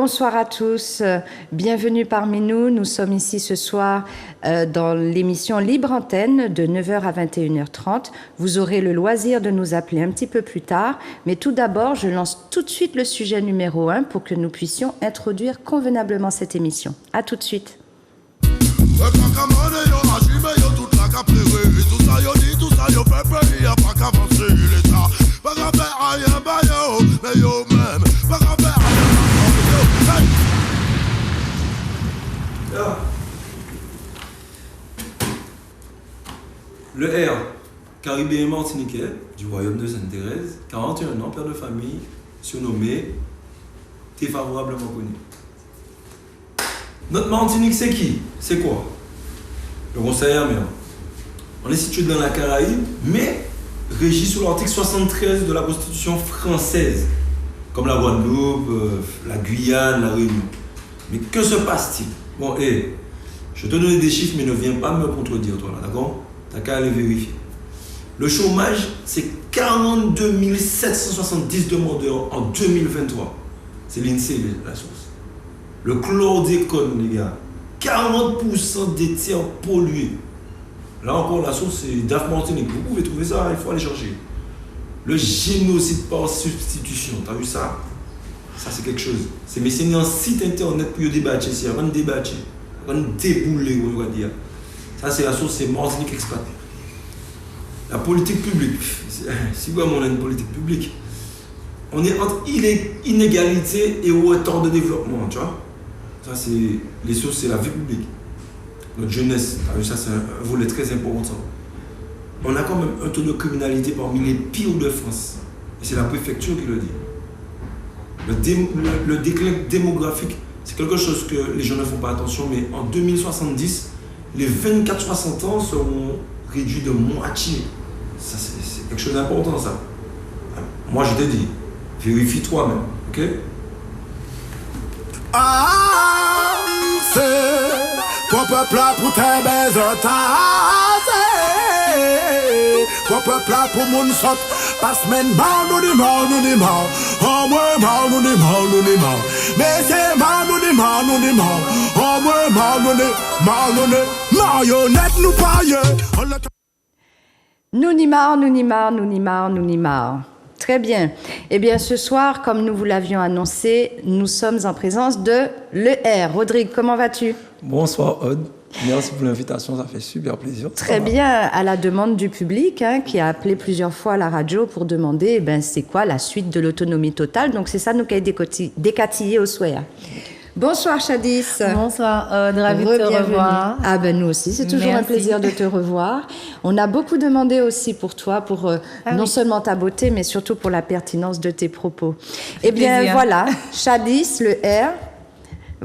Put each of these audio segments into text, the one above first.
Bonsoir à tous, bienvenue parmi nous. Nous sommes ici ce soir dans l'émission Libre Antenne de 9h à 21h30. Vous aurez le loisir de nous appeler un petit peu plus tard, mais tout d'abord, je lance tout de suite le sujet numéro 1 pour que nous puissions introduire convenablement cette émission. À tout de suite. Le R, caribéen martiniquais du royaume de Sainte-Thérèse, 41 ans, père de famille, surnommé, t'es favorablement connu. Notre Martinique, c'est qui? C'est quoi? Le conseil armé. On est situé dans la Caraïbe, mais régi sous l'article 73 de la Constitution française, comme la Guadeloupe, la Guyane, la Réunion. Mais que se passe-t-il? Bon, je te donne des chiffres, mais ne viens pas me contredire, toi, là, d'accord? T'as qu'à aller vérifier. Le chômage, c'est 42 770 demandeurs en 2023. C'est l'INSEE, la source. Le chlordécone, les gars, 40% des terres polluées. Là encore, la source, c'est DAF Martinique. Vous pouvez trouver ça, il faut aller chercher. Le génocide par substitution, t'as vu ça? Ça, c'est quelque chose. C'est mais c'est un site internet pour débattre ici, avant de débattre, avant de débouler, on va dire. Ça, c'est la source, c'est Martinique exploitée. La politique publique, si vous on a une politique publique, on est entre inégalité et retard de développement, tu vois. Ça, c'est les sources, c'est la vie publique. Notre jeunesse, ça, c'est un volet très important. On a quand même un taux de criminalité parmi les pires de France. Et c'est la préfecture qui le dit. Le déclin démographique, c'est quelque chose que les gens ne font pas attention, mais en 2070, les 24-60 ans seront réduits de moitié. Ça, c'est quelque chose d'important, ça. Moi, je te dis, vérifie toi-même, ok? Ah, c'est ton peuple là pour tes baisers, ton peuple là pour mon sot, pas semaine, nous ni mal, oh moi, nous ni mal, mais c'est nous ni mal, oh moi, nous ni marionnette nous paye. Nous ni marre. Très bien. Eh bien, ce soir, comme nous vous l'avions annoncé, nous sommes en présence de l'ER. Rodrigue, comment vas-tu? Bonsoir, Aude. Merci pour l'invitation, ça fait super plaisir. Très bien, à la demande du public, qui a appelé plusieurs fois à la radio pour demander c'est quoi la suite de l'autonomie totale. Donc, c'est ça nous qui avons décatillé au soir. Bonsoir Chadis. Bonsoir, ravi de te revoir. Ah ben nous aussi, c'est toujours un plaisir de te revoir. On a beaucoup demandé aussi pour toi, pour non seulement ta beauté, mais surtout pour la pertinence de tes propos. Eh bien voilà, Chadis, le R.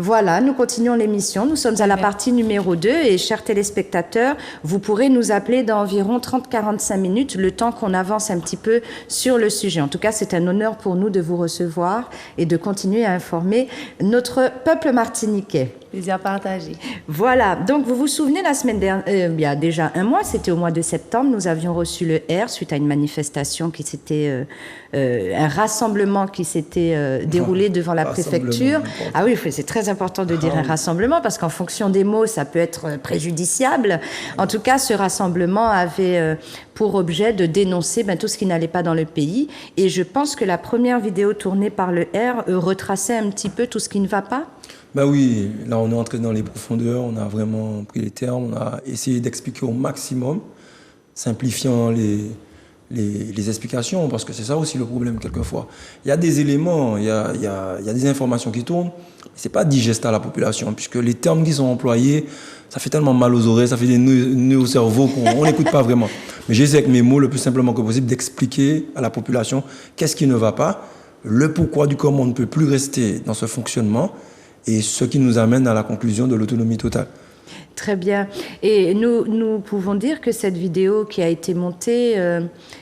Voilà, nous continuons l'émission. Nous sommes à la partie numéro 2 et chers téléspectateurs, vous pourrez nous appeler dans environ 30-45 minutes, le temps qu'on avance un petit peu sur le sujet. En tout cas, c'est un honneur pour nous de vous recevoir et de continuer à informer notre peuple martiniquais. Plaisir partagé. Voilà, donc vous vous souvenez, la semaine dernière, il y a déjà un mois, c'était au mois de septembre, nous avions reçu le R suite à une manifestation qui s'était, un rassemblement qui s'était déroulé devant la préfecture. Ah oui, c'est très important de dire un rassemblement parce qu'en fonction des mots, ça peut être préjudiciable. En tout cas, ce rassemblement avait pour objet de dénoncer tout ce qui n'allait pas dans le pays. Et je pense que la première vidéo tournée par le R retraçait un petit peu tout ce qui ne va pas. Ben oui, là on est entré dans les profondeurs, on a vraiment pris les termes, on a essayé d'expliquer au maximum, simplifiant les explications, parce que c'est ça aussi le problème quelquefois. Il y a des éléments, il y a des informations qui tournent, c'est pas digeste à la population, puisque les termes qui sont employés, ça fait tellement mal aux oreilles, ça fait des nœuds au cerveau qu'on n'écoute pas vraiment. Mais j'essaie avec mes mots le plus simplement que possible d'expliquer à la population qu'est-ce qui ne va pas, le pourquoi du comment on ne peut plus rester dans ce fonctionnement, et ce qui nous amène à la conclusion de l'autonomie totale. Très bien. Et nous pouvons dire que cette vidéo qui a été montée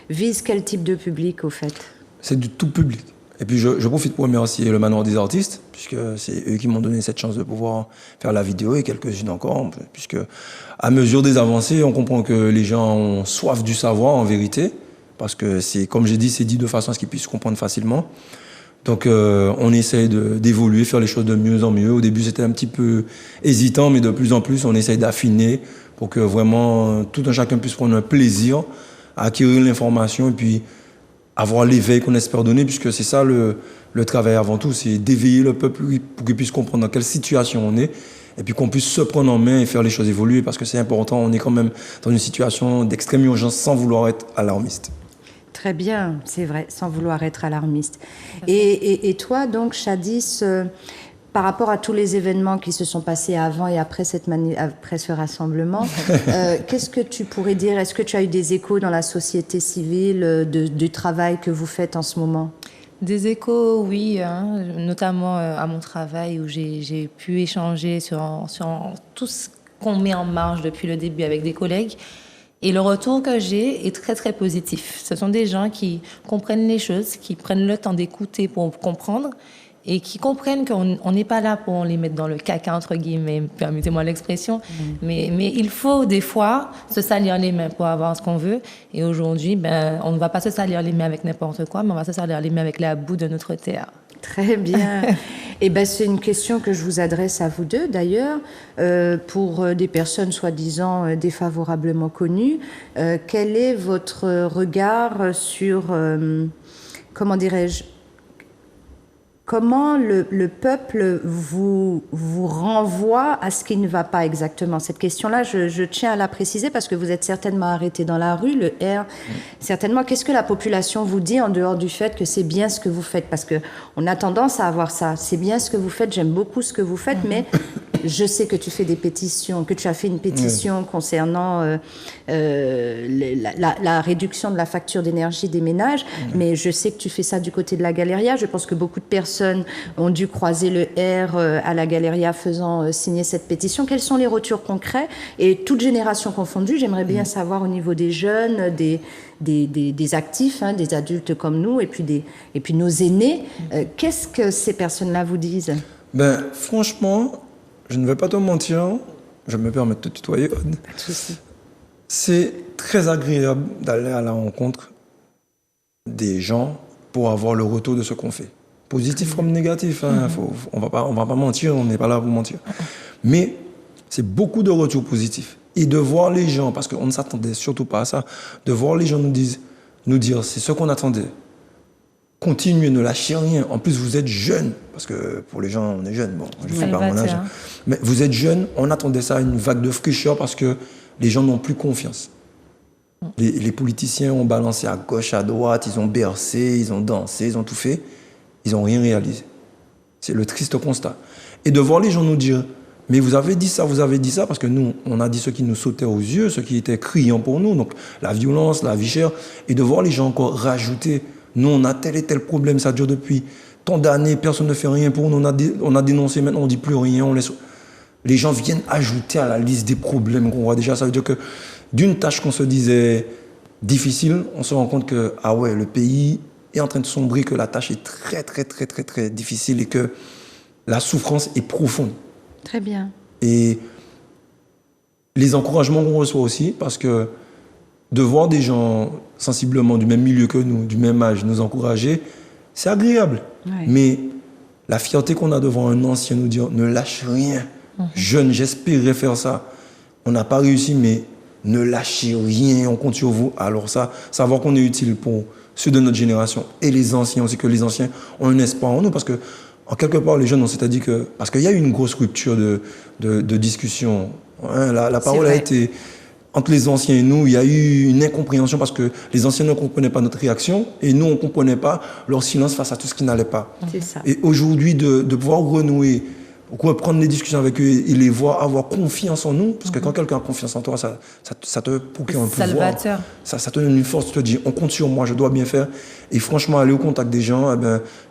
vise quel type de public, au fait? C'est du tout public. Et puis je profite pour remercier le Manoir des artistes, puisque c'est eux qui m'ont donné cette chance de pouvoir faire la vidéo, et quelques-unes encore, puisque à mesure des avancées, on comprend que les gens ont soif du savoir en vérité, parce que c'est, comme j'ai dit, c'est dit de façon à ce qu'ils puissent comprendre facilement. Donc, on essaye d'évoluer, faire les choses de mieux en mieux. Au début, c'était un petit peu hésitant, mais de plus en plus, on essaye d'affiner pour que vraiment tout un chacun puisse prendre un plaisir à acquérir l'information et puis avoir l'éveil qu'on espère donner, puisque c'est ça le travail avant tout, c'est d'éveiller le peuple pour qu'il puisse comprendre dans quelle situation on est et puis qu'on puisse se prendre en main et faire les choses évoluer, parce que c'est important, on est quand même dans une situation d'extrême urgence sans vouloir être alarmiste. Très bien, c'est vrai, sans vouloir être alarmiste. Et toi, donc, Shadis, par rapport à tous les événements qui se sont passés avant et après, après ce rassemblement, qu'est-ce que tu pourrais dire? Est-ce que tu as eu des échos dans la société civile du travail que vous faites en ce moment? Des échos, oui, hein, notamment à mon travail où j'ai pu échanger sur tout ce qu'on met en marche depuis le début avec des collègues. Et le retour que j'ai est très, très positif. Ce sont des gens qui comprennent les choses, qui prennent le temps d'écouter pour comprendre et qui comprennent qu'on n'est pas là pour les mettre dans le caca, entre guillemets, permettez-moi l'expression. Mais il faut des fois se salir les mains pour avoir ce qu'on veut. Et aujourd'hui, on ne va pas se salir les mains avec n'importe quoi, mais on va se salir les mains avec la boue de notre terre. Très bien. Et c'est une question que je vous adresse à vous deux, d'ailleurs, pour des personnes soi-disant défavorablement connues. Quel est votre regard sur, comment dirais-je, comment le peuple vous renvoie à ce qui ne va pas exactement? Cette question-là, je tiens à la préciser parce que vous êtes certainement arrêté dans la rue, le R. Certainement, qu'est-ce que la population vous dit en dehors du fait que c'est bien ce que vous faites? Parce qu'on a tendance à avoir ça. C'est bien ce que vous faites, j'aime beaucoup ce que vous faites, mais je sais que tu fais des pétitions, que tu as fait une pétition concernant la réduction de la facture d'énergie des ménages, mais je sais que tu fais ça du côté de la Galéria. Je pense que beaucoup de personnes ont dû croiser le R à la Galéria faisant signer cette pétition. Quels sont les retours concrets? Et toutes générations confondues, j'aimerais bien savoir au niveau des jeunes, des actifs, hein, des adultes comme nous, et puis nos aînés, qu'est-ce que ces personnes-là vous disent? Franchement, je ne vais pas te mentir, je me permets de te tutoyer, Aude. Pas de souci. C'est très agréable d'aller à la rencontre des gens pour avoir le retour de ce qu'on fait. Positif comme négatif, hein. On va pas mentir, on n'est pas là pour mentir. Mais c'est beaucoup de retours positifs. Et de voir les gens, parce qu'on ne s'attendait surtout pas à ça, de voir les gens nous dire c'est ce qu'on attendait. Continuez, ne lâchez rien. En plus, vous êtes jeunes, parce que pour les gens, on est jeunes. Bon, je ne sais pas mon âge. Mais vous êtes jeunes, on attendait ça, une vague de fraîcheur, parce que les gens n'ont plus confiance. Les politiciens ont balancé à gauche, à droite, ils ont bercé, ils ont dansé, ils ont tout fait. Ils n'ont rien réalisé. C'est le triste constat. Et de voir les gens nous dire « Mais vous avez dit ça, parce que nous, on a dit ce qui nous sautait aux yeux, ce qui était criant pour nous, donc la violence, la vie chère. » Et de voir les gens encore rajouter « Nous, on a tel et tel problème, ça dure depuis tant d'années, personne ne fait rien pour nous, on a dénoncé, maintenant on ne dit plus rien, on laisse... » Les gens viennent ajouter à la liste des problèmes qu'on voit déjà. Ça veut dire que d'une tâche qu'on se disait difficile, on se rend compte que, ah ouais, le pays est en train de sombrer, que la tâche est très, très, très, très, très difficile et que la souffrance est profonde. Très bien. Et les encouragements qu'on reçoit aussi, parce que de voir des gens sensiblement du même milieu que nous, du même âge, nous encourager, c'est agréable. Ouais. Mais la fierté qu'on a devant un ancien nous dire « Ne lâche rien. Jeune, j'espérais faire ça. On n'a pas réussi, mais ne lâchez rien, on compte sur vous. » Alors ça, savoir qu'on est utile pour ceux de notre génération et les anciens aussi, que les anciens ont un espoir en nous, parce que en quelque part, les jeunes, on s'est dit que... Parce qu'il y a eu une grosse rupture de discussion. Hein, la parole a été... Entre les anciens et nous, il y a eu une incompréhension parce que les anciens ne comprenaient pas notre réaction et nous, on ne comprenait pas leur silence face à tout ce qui n'allait pas. C'est ça. Et aujourd'hui, de pouvoir renouer, reprendre les discussions avec eux et les voir avoir confiance en nous, parce que quand quelqu'un a confiance en toi, ça te procure un pouvoir. Salvateur. Ça te donne une force, tu te dis, on compte sur moi, je dois bien faire. Et franchement, aller au contact des gens,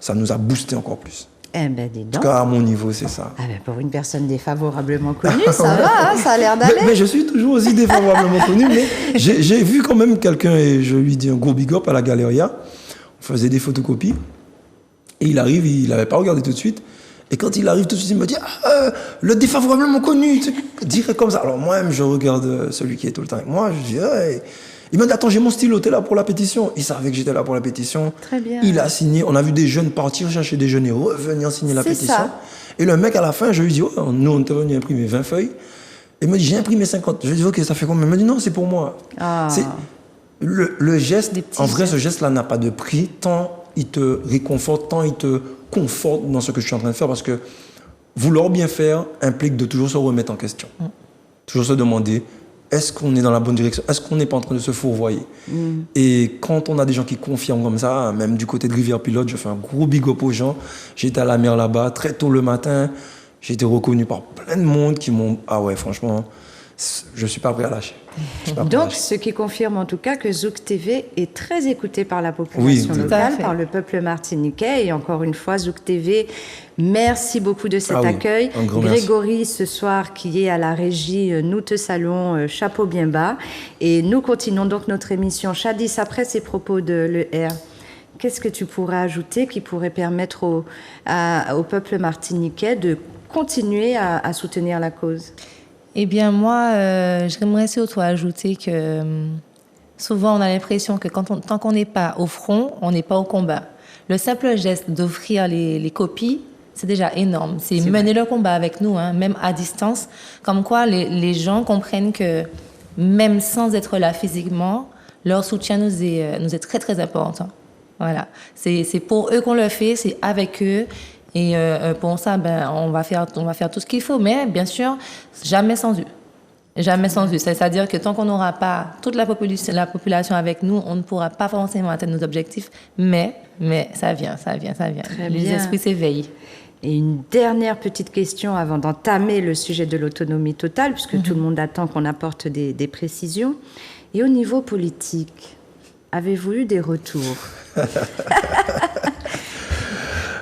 ça nous a boosté encore plus. Eh ben, dis donc. En tout cas, à mon niveau, c'est ça. Ah ben, pour une personne défavorablement connue, ça va, hein, ça a l'air d'aller. Mais je suis toujours aussi défavorablement connu, mais j'ai vu quand même quelqu'un, et je lui dis un gros big up à la Galéria. On faisait des photocopies, et il arrive, il n'avait pas regardé tout de suite. Et quand il arrive tout de suite, il me dit le défavorablement connu, direct comme ça. Alors moi-même, je regarde celui qui est tout le temps avec moi, je dis Il m'a dit, attends, j'ai mon stylo, t'es là pour la pétition. Il savait que j'étais là pour la pétition. Très bien. Il a signé. On a vu des jeunes partir chercher des jeunes et revenir signer la C'est pétition. ça. Et le mec, à la fin, je lui dis, oh, nous, on était venu imprimer 20 feuilles. Il me dit, j'ai imprimé 50. Je lui dis, ok, ça fait combien? Il me dit, non, c'est pour moi. Ah. C'est le geste, Des petits en vrai, gestes. ce geste-là n'a pas de prix, tant il te réconforte, tant il te conforte dans ce que je suis en train de faire, parce que vouloir bien faire implique de toujours se remettre en question. Toujours se demander, est-ce qu'on est dans la bonne direction? Est-ce qu'on n'est pas en train de se fourvoyer? Et quand on a des gens qui confirment comme ça, même du côté de Rivière-Pilote, je fais un gros big up aux gens. J'étais à la mer là-bas, très tôt le matin. J'ai été reconnu par plein de monde qui m'ont... Ah ouais, franchement, je suis pas prêt à lâcher. Je suis pas prêt à Donc, lâcher. ce qui confirme en tout cas que Zouk TV est très écouté par la population Oui, tout à locale, fait. par le peuple martiniquais. Et encore une fois, Zouk TV, merci beaucoup de cet Ah oui, accueil. un grand merci. Grégory, ce soir, qui est à la régie, nous te saluons, chapeau bien bas. Et nous continuons donc notre émission. Chadis, après ces propos de l'ER, qu'est-ce que tu pourrais ajouter qui pourrait permettre au peuple martiniquais de continuer à soutenir la cause? Eh bien, moi, j'aimerais surtout ajouter que souvent, on a l'impression que tant qu'on n'est pas au front, on n'est pas au combat. Le simple geste d'offrir les copies, c'est déjà énorme. C'est mener le combat avec nous, hein, même à distance. Comme quoi, les gens comprennent que même sans être là physiquement, leur soutien nous est très, très important. Voilà. C'est pour eux qu'on le fait, c'est avec eux. Et pour ça, on va faire tout ce qu'il faut, mais bien sûr, jamais sans eux. Jamais sans eux. C'est-à-dire que tant qu'on n'aura pas toute la population avec nous, on ne pourra pas forcément atteindre nos objectifs, mais ça vient. Très Les bien. esprits s'éveillent. Et une dernière petite question avant d'entamer le sujet de l'autonomie totale, puisque tout le monde attend qu'on apporte des précisions. Et au niveau politique, avez-vous eu des retours?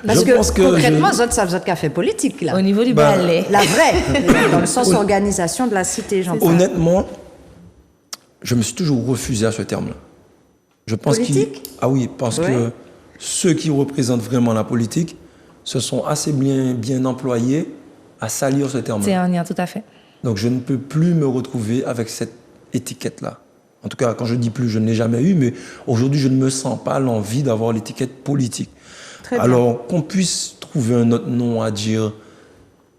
Parce Je pense que que concrètement, ça vous a café politique, là. Au niveau du Bah, ballet. La vraie, dans le sens organisation de la cité, j'en parle. Honnêtement, je me suis toujours refusé à ce terme-là. Je pense Politique? Ah oui, parce Ouais. que ceux qui représentent vraiment la politique se sont assez bien employés à salir ce C'est terme-là. un lien, tout à fait. Donc je ne peux plus me retrouver avec cette étiquette-là. En tout cas, quand je dis plus, je ne l'ai jamais eu, mais aujourd'hui, je ne me sens pas l'envie d'avoir l'étiquette politique. Très bien. Alors, qu'on puisse trouver un autre nom à dire,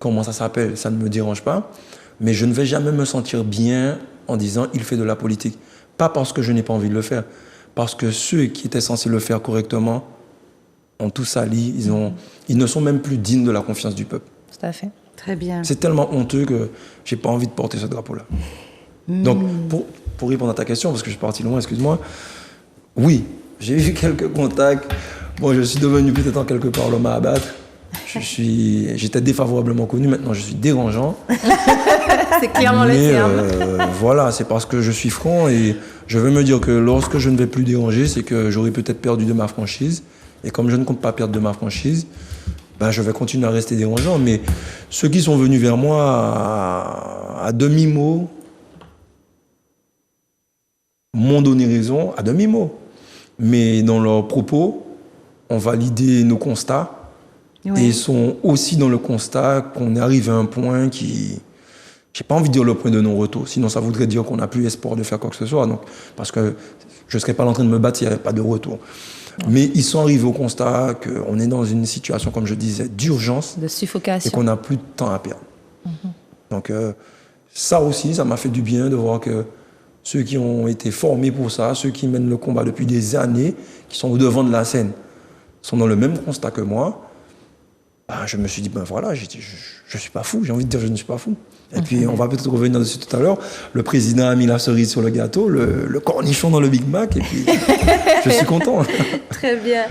comment ça s'appelle, ça ne me dérange pas. Mais je ne vais jamais me sentir bien en disant il fait de la politique. Pas parce que je n'ai pas envie de le faire, parce que ceux qui étaient censés le faire correctement ont tout sali, ils ne sont même plus dignes de la confiance du peuple. Tout à fait. Très bien. C'est tellement honteux que j'ai pas envie de porter ce drapeau-là. Donc, pour répondre à ta question, parce que je suis parti loin, excuse-moi, oui, j'ai eu quelques contacts. Bon, je suis devenu peut-être en quelque part l'homme à abattre. J'étais défavorablement connu, maintenant je suis dérangeant. C'est clairement le Mais terme. voilà, c'est parce que je suis franc et je veux me dire que lorsque je ne vais plus déranger, c'est que j'aurai peut-être perdu de ma franchise. Et comme je ne compte pas perdre de ma franchise, je vais continuer à rester dérangeant. Mais ceux qui sont venus vers moi à demi-mot m'ont donné raison à demi-mot. Mais dans leurs propos, ont validé nos constats. Oui. Et sont aussi dans le constat qu'on est arrivé à un point qui... J'ai pas envie de dire le point de non-retour, sinon ça voudrait dire qu'on n'a plus espoir de faire quoi que ce soit. Donc, parce que je ne serais pas en train de me battre s'il n'y avait pas de retour. Mais ils sont arrivés au constat qu'on est dans une situation, comme je disais, d'urgence De et suffocation. qu'on n'a plus de temps à perdre. Donc ça aussi, ça m'a fait du bien de voir que ceux qui ont été formés pour ça, ceux qui mènent le combat depuis des années, qui sont au devant de la scène, sont dans le même constat que moi. Je me suis dit, voilà, je ne suis pas fou, j'ai envie de dire je ne suis pas fou. Et puis on va peut-être revenir dessus tout à l'heure, le président a mis la cerise sur le gâteau, le cornichon dans le Big Mac, et puis je suis content. Très bien.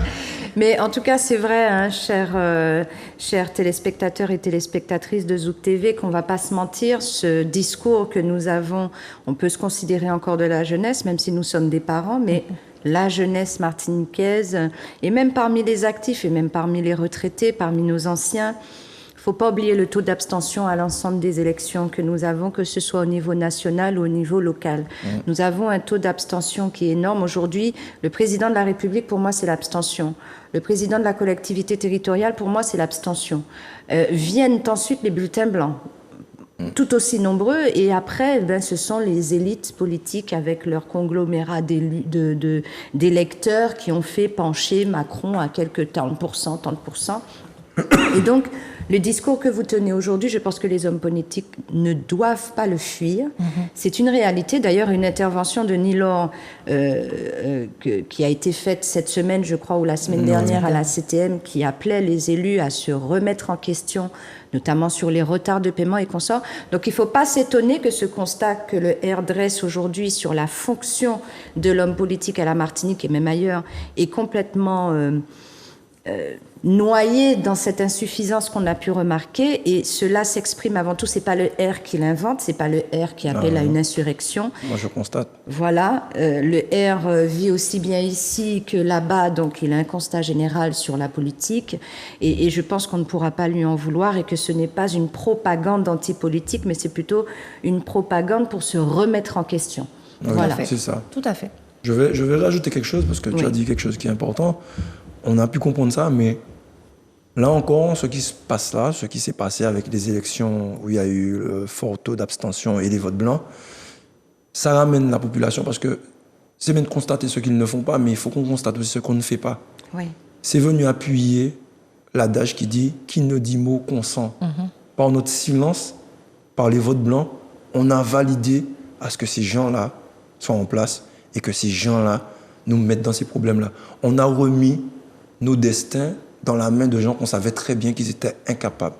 Mais en tout cas, c'est vrai, hein, chers téléspectateurs et téléspectatrices de Zouk TV, qu'on ne va pas se mentir, ce discours que nous avons, on peut se considérer encore de la jeunesse, même si nous sommes des parents, mais la jeunesse martiniquaise, et même parmi les actifs, et même parmi les retraités, parmi nos anciens, il ne faut pas oublier le taux d'abstention à l'ensemble des élections que nous avons, que ce soit au niveau national ou au niveau local. Nous avons un taux d'abstention qui est énorme. Aujourd'hui, le président de la République, pour moi, c'est l'abstention. Le président de la collectivité territoriale, pour moi, c'est l'abstention. Viennent ensuite les bulletins blancs. tout aussi nombreux. Et après, ce sont les élites politiques avec leur conglomérat d'électeurs qui ont fait pencher Macron à quelques tant de pourcents. Et donc, le discours que vous tenez aujourd'hui, je pense que les hommes politiques ne doivent pas le fuir. C'est une réalité. D'ailleurs, une intervention de Nilor qui a été faite cette semaine, je crois, ou la semaine dernière à la CTM, qui appelait les élus à se remettre en question, notamment sur les retards de paiement et consorts. Donc, il ne faut pas s'étonner que ce constat que le R dresse aujourd'hui sur la fonction de l'homme politique à la Martinique et même ailleurs est complètement noyé dans cette insuffisance qu'on a pu remarquer, et cela s'exprime avant tout, c'est pas le R qui l'invente, c'est pas le R qui appelle à une insurrection. Moi, je constate. Voilà, le R vit aussi bien ici que là-bas, donc il a un constat général sur la politique, et je pense qu'on ne pourra pas lui en vouloir, et que ce n'est pas une propagande anti-politique, mais c'est plutôt une propagande pour se remettre en question. Oui, voilà. c'est ça. Tout à fait. Je vais rajouter quelque chose, parce que tu as dit quelque chose qui est important. On a pu comprendre ça, mais là encore, ce qui se passe là, ce qui s'est passé avec les élections où il y a eu le fort taux d'abstention et les votes blancs, ça ramène la population, parce que c'est bien de constater ce qu'ils ne font pas, mais il faut qu'on constate aussi ce qu'on ne fait pas. Oui. C'est venu appuyer l'adage qui dit « qui ne dit mot consent ». Par notre silence, par les votes blancs, on a validé à ce que ces gens-là soient en place et que ces gens-là nous mettent dans ces problèmes-là. On a remis nos destins dans la main de gens qu'on savait très bien qu'ils étaient incapables.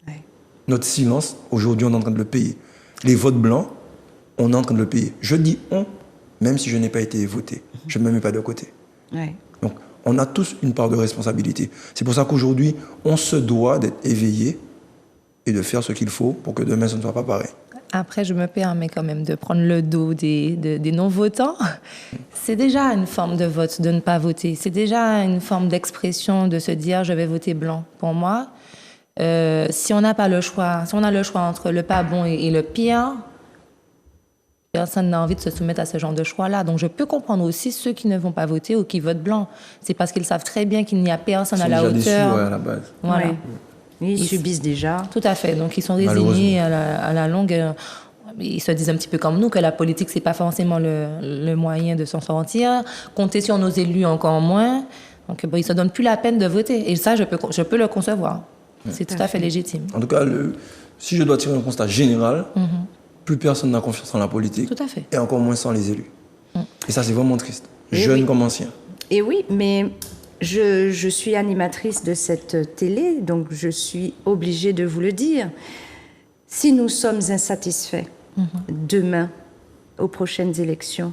Ouais. Notre silence, aujourd'hui, on est en train de le payer. Les votes blancs, on est en train de le payer. Je dis « on », même si je n'ai pas été voté. Je ne me mets pas de côté. Ouais. Donc, on a tous une part de responsabilité. C'est pour ça qu'aujourd'hui, on se doit d'être éveillé et de faire ce qu'il faut pour que demain, ce ne soit pas pareil. Après, je me permets quand même de prendre le dos des non-votants. C'est déjà une forme de vote, de ne pas voter. C'est déjà une forme d'expression de se dire « je vais voter blanc ». Pour moi, si on n'a pas le choix, si on a le choix entre le pas bon et le pire, personne n'a envie de se soumettre à ce genre de choix-là. Donc, je peux comprendre aussi ceux qui ne vont pas voter ou qui votent blanc. C'est parce qu'ils savent très bien qu'il n'y a personne à la hauteur. Ils sont déjà déçus, ouais, à la base. Voilà. Ouais. Ils subissent déjà. Tout à fait. Donc, ils sont résignés à la longue. Ils se disent un petit peu comme nous que la politique, c'est pas forcément le moyen de s'en sortir. Compter sur nos élus, encore moins. Donc, bon, ils se donnent plus la peine de voter. Et ça, je peux le concevoir. C'est tout à fait légitime. En tout cas, si je dois tirer un constat général, plus personne n'a confiance en la politique. Tout à fait. Et encore moins sans les élus. Et ça, c'est vraiment triste. Jeunes comme anciens. Et oui, mais je suis animatrice de cette télé, donc je suis obligée de vous le dire. Si nous sommes insatisfaits demain, aux prochaines élections,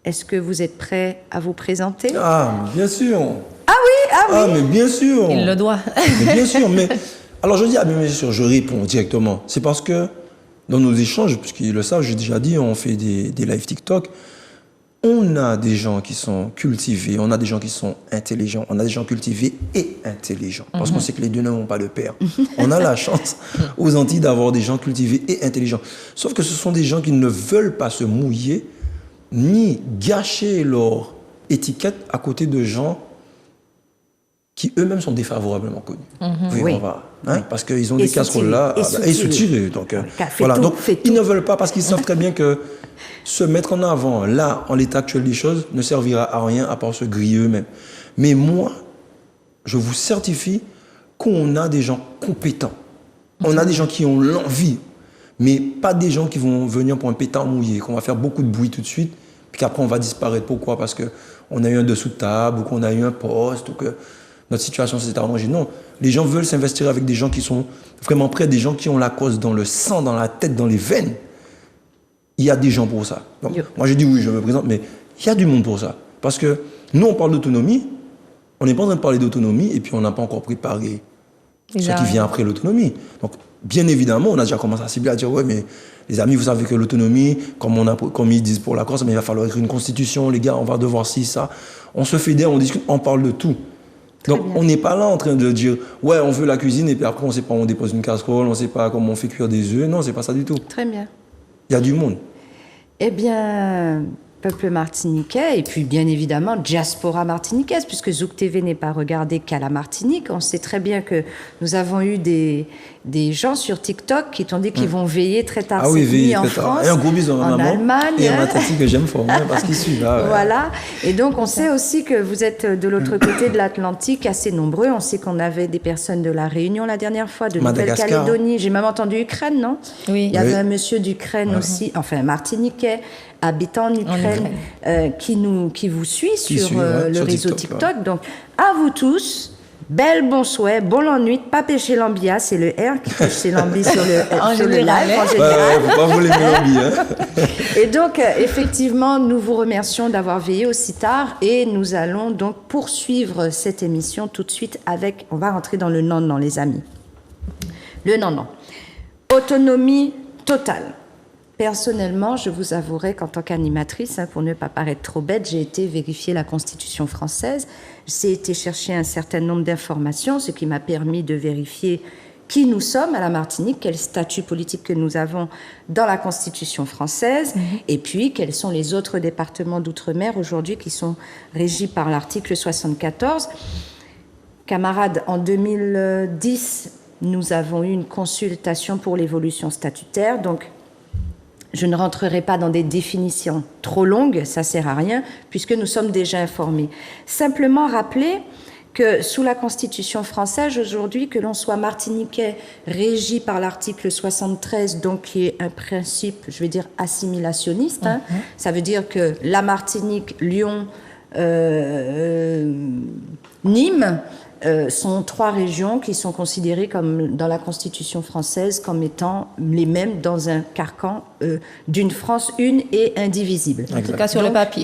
est-ce que vous êtes prêts à vous présenter? Ah, bien sûr. Ah oui. Ah, mais bien sûr. Il le doit. Mais bien sûr, mais... Alors, je dis, bien sûr, je réponds directement. C'est parce que, dans nos échanges, puisqu'ils le savent, j'ai déjà dit, on fait des live TikTok, on a des gens qui sont cultivés, on a des gens qui sont intelligents, on a des gens cultivés et intelligents. Parce qu'on sait que les deux ne vont pas de pair. On a la chance aux Antilles d'avoir des gens cultivés et intelligents. Sauf que ce sont des gens qui ne veulent pas se mouiller, ni gâcher leur étiquette à côté de gens qui eux-mêmes sont défavorablement connus. Oui. On va, parce qu'ils ont des casseroles là, et structurées. Donc, voilà. Donc ils ne veulent pas parce qu'ils savent très bien que se mettre en avant, là, en l'état actuel des choses, ne servira à rien à part se griller eux-mêmes. Mais moi, je vous certifie qu'on a des gens compétents. On a des gens qui ont l'envie, mais pas des gens qui vont venir pour un pétard mouillé, qu'on va faire beaucoup de bruit tout de suite, puis qu'après on va disparaître. Pourquoi? Parce qu'on a eu un dessous de table, ou qu'on a eu un poste, ou que notre situation s'est arrangée. Non, les gens veulent s'investir avec des gens qui sont vraiment prêts, des gens qui ont la cause dans le sang, dans la tête, dans les veines. Il y a des gens pour ça. Donc, moi, je dis oui, je me présente, mais il y a du monde pour ça. Parce que nous, on parle d'autonomie, on n'est pas en train de parler d'autonomie, et puis on n'a pas encore préparé ce qui vient après l'autonomie. Donc, bien évidemment, on a déjà commencé à cibler, à dire, ouais, mais les amis, vous savez que l'autonomie, comme ils disent pour la Corse, mais il va falloir écrire une constitution, les gars, on va devoir ci, ça. On se fédère, on discute, on parle de tout. Donc, on n'est pas là en train de dire, ouais, on veut la cuisine, et puis après, on ne sait pas, on dépose une casserole, on ne sait pas comment on fait cuire des œufs. Non, c'est pas ça du tout. Très bien. Il y a du monde. Eh bien, peuple martiniquais et puis bien évidemment diaspora martiniquaise, puisque Zouk TV n'est pas regardé qu'à la Martinique. On sait très bien que nous avons eu des gens sur TikTok qui t'ont dit qu'ils vont veiller très tard cette nuit en France, et un gros bisou en Allemagne. Et un tati que j'aime fort, parce qu'ils suivent là. Ouais. Voilà. Et donc on sait aussi que vous êtes de l'autre côté de l'Atlantique assez nombreux. On sait qu'on avait des personnes de la Réunion la dernière fois, de Nouvelle-Calédonie. J'ai même entendu Ukraine, non? Oui. Il y avait un monsieur d'Ukraine aussi, enfin un Martiniquais, habitant en Ukraine, qui vous suit sur le réseau TikTok. Donc, à vous tous, belle bon souhait, bon l'ennui, pas pêcher l'ambia, c'est le R qui pêche ses lambis sur le live en général. Faut pas voler mes lambis. Et donc, effectivement, nous vous remercions d'avoir veillé aussi tard et nous allons donc poursuivre cette émission tout de suite avec, on va rentrer dans le non-non, les amis. Le non-non. Autonomie totale. Personnellement, je vous avouerai qu'en tant qu'animatrice, pour ne pas paraître trop bête, j'ai été vérifier la Constitution française. J'ai été chercher un certain nombre d'informations, ce qui m'a permis de vérifier qui nous sommes à la Martinique, quel statut politique que nous avons dans la Constitution française, et puis quels sont les autres départements d'outre-mer aujourd'hui qui sont régis par l'article 74. Camarades, en 2010, nous avons eu une consultation pour l'évolution statutaire, donc je ne rentrerai pas dans des définitions trop longues, ça ne sert à rien, puisque nous sommes déjà informés. Simplement rappeler que sous la Constitution française, aujourd'hui, que l'on soit martiniquais régi par l'article 73, donc qui est un principe, je vais dire, assimilationniste, ça veut dire que la Martinique, Lyon, Nîmes, sont trois régions qui sont considérées comme, dans la Constitution française comme étant les mêmes dans un carcan d'une France une et indivisible. En tout cas sur le papier.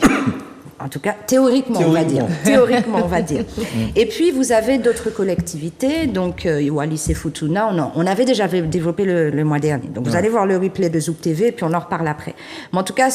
En tout cas, théoriquement, on va dire. Théoriquement, on va dire. Et puis, vous avez d'autres collectivités, donc Wallis et Futuna, on avait déjà développé le mois dernier. Donc, vous allez voir le replay de Zouk TV, et puis on en reparle après. Mais en tout cas,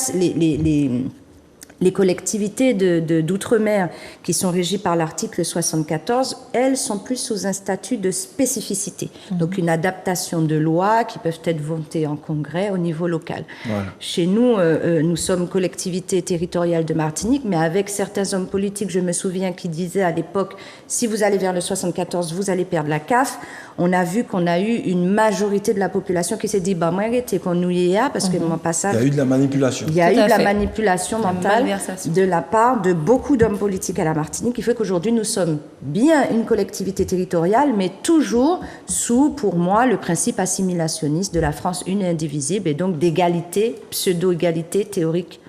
les collectivités d'outre-mer qui sont régies par l'article 74, elles sont plus sous un statut de spécificité. Donc une adaptation de lois qui peuvent être votées en congrès au niveau local. Voilà. Chez nous, nous sommes collectivité territoriale de Martinique, mais avec certains hommes politiques, je me souviens, qui disaient à l'époque, si vous allez vers le 74, vous allez perdre la CAF. On a vu qu'on a eu une majorité de la population qui s'est dit, bah moi, arrêtez qu'on nous y est, parce que moi, pas ça. Il y a eu de la manipulation. Il y a eu de la manipulation mentale de la part de beaucoup d'hommes politiques à la Martinique, qui fait qu'aujourd'hui, nous sommes bien une collectivité territoriale, mais toujours sous, pour moi, le principe assimilationniste de la France une et indivisible, et donc d'égalité, pseudo-égalité théorique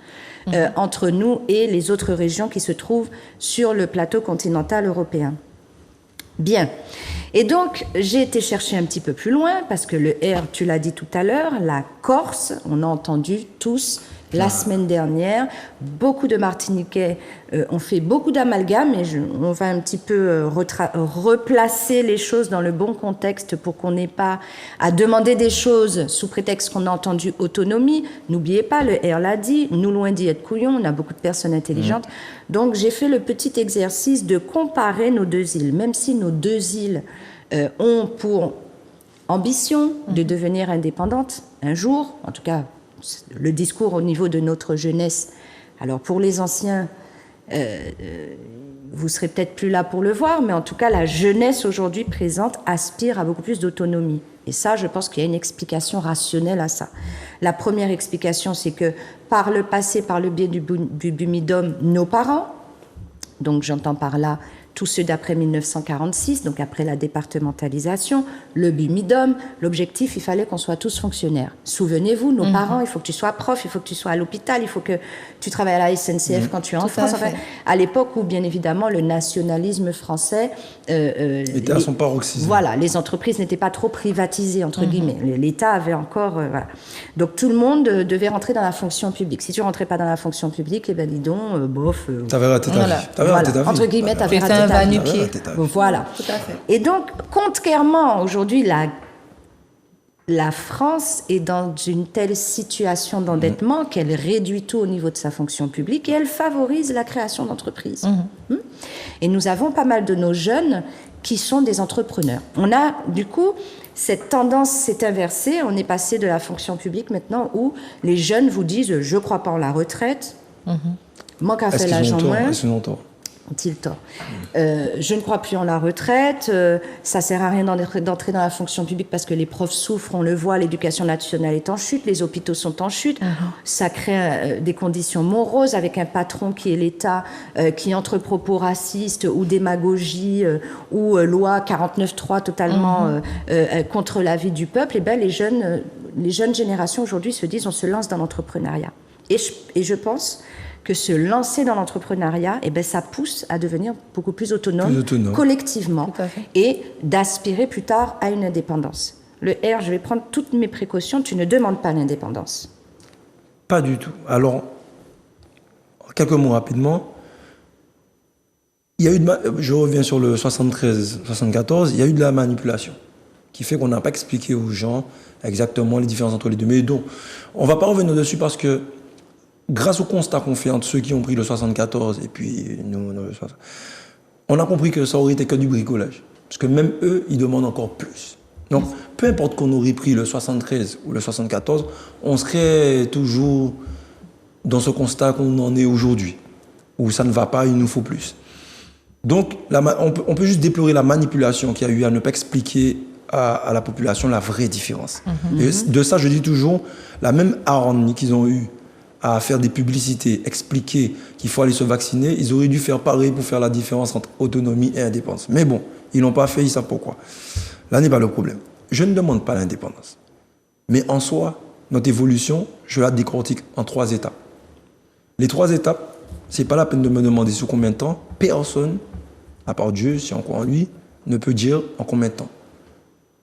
entre nous et les autres régions qui se trouvent sur le plateau continental européen. Bien. Et donc, j'ai été chercher un petit peu plus loin, parce que le R, tu l'as dit tout à l'heure, la Corse, on a entendu tous la semaine dernière, beaucoup de Martiniquais ont fait beaucoup d'amalgames, et on va un petit peu replacer les choses dans le bon contexte pour qu'on n'ait pas à demander des choses sous prétexte qu'on a entendu autonomie. N'oubliez pas, le R l'a dit, nous loin d'y être couillons, on a beaucoup de personnes intelligentes. Donc j'ai fait le petit exercice de comparer nos deux îles, même si nos deux îles ont pour ambition de devenir indépendantes un jour, en tout cas le discours au niveau de notre jeunesse. Alors pour les anciens, vous serez peut-être plus là pour le voir, mais en tout cas la jeunesse aujourd'hui présente aspire à beaucoup plus d'autonomie. Et ça, je pense qu'il y a une explication rationnelle à ça. La première explication, c'est que par le passé, par le biais du Bumidum, nos parents, donc j'entends par là tous ceux d'après 1946, donc après la départementalisation, le Bumidum, l'objectif, il fallait qu'on soit tous fonctionnaires. Souvenez-vous, nos parents, il faut que tu sois prof, il faut que tu sois à l'hôpital, il faut que tu travailles à la SNCF quand tu es en France. Enfin, à l'époque où, bien évidemment, le nationalisme français était à son paroxysme. Voilà, les entreprises n'étaient pas trop privatisées, entre guillemets. L'État avait encore... voilà. Donc tout le monde devait rentrer dans la fonction publique. Si tu ne rentrais pas dans la fonction publique, eh ben dis donc, bof... t'avais raté ta vie. T'avais raté ta vie. Entre guillemets, t'avais raté ta vie. Voilà. Tout à fait. Et donc, contrairement, aujourd'hui, la France est dans une telle situation d'endettement qu'elle réduit tout au niveau de sa fonction publique et elle favorise la création d'entreprises. Et nous avons pas mal de nos jeunes qui sont des entrepreneurs. On a, du coup, cette tendance s'est inversée. On est passé de la fonction publique maintenant où les jeunes vous disent « je ne crois pas en la retraite ». Moi, qu'a Est-ce fait qu'ils l'âge ont en tort? moins, Est-ce qu'ils ont tort? ont-ils tort. Je ne crois plus en la retraite. Ça sert à rien d'entrer dans la fonction publique parce que les profs souffrent, on le voit, l'éducation nationale est en chute, les hôpitaux sont en chute. Ça crée des conditions moroses avec un patron qui est l'État, qui entre propos racistes ou démagogie ou loi 49.3 totalement contre la vie du peuple. Et ben les jeunes générations aujourd'hui se disent on se lance dans l'entrepreneuriat. Et je pense que se lancer dans l'entrepreneuriat, eh ben, ça pousse à devenir beaucoup plus autonome. Collectivement, Tout à fait. et d'aspirer plus tard à une indépendance. Le R, je vais prendre toutes mes précautions, tu ne demandes pas l'indépendance. Pas du tout. Alors, quelques mots rapidement. Il y a eu je reviens sur le 73-74, il y a eu de la manipulation qui fait qu'on n'a pas expliqué aux gens exactement les différences entre les deux. Mais donc, on ne va pas revenir dessus parce que grâce au constat qu'on fait entre ceux qui ont pris le 74 et puis nous, on a compris que ça aurait été que du bricolage. Parce que même eux, ils demandent encore plus. Donc, peu importe qu'on aurait pris le 73 ou le 74, on serait toujours dans ce constat qu'on en est aujourd'hui, où ça ne va pas, il nous faut plus. Donc, on peut juste déplorer la manipulation qu'il y a eu à ne pas expliquer à la population la vraie différence. Et de ça, je dis toujours, la même hargne qu'ils ont eue à faire des publicités, expliquer qu'il faut aller se vacciner, ils auraient dû faire pareil pour faire la différence entre autonomie et indépendance. Mais bon, ils l'ont pas fait, ils savent pourquoi. Là n'est pas le problème. Je ne demande pas l'indépendance. Mais en soi, notre évolution, je la décortique en 3 étapes. Les 3 étapes, c'est pas la peine de me demander sous combien de temps. Personne, à part Dieu, si on croit en lui, ne peut dire en combien de temps.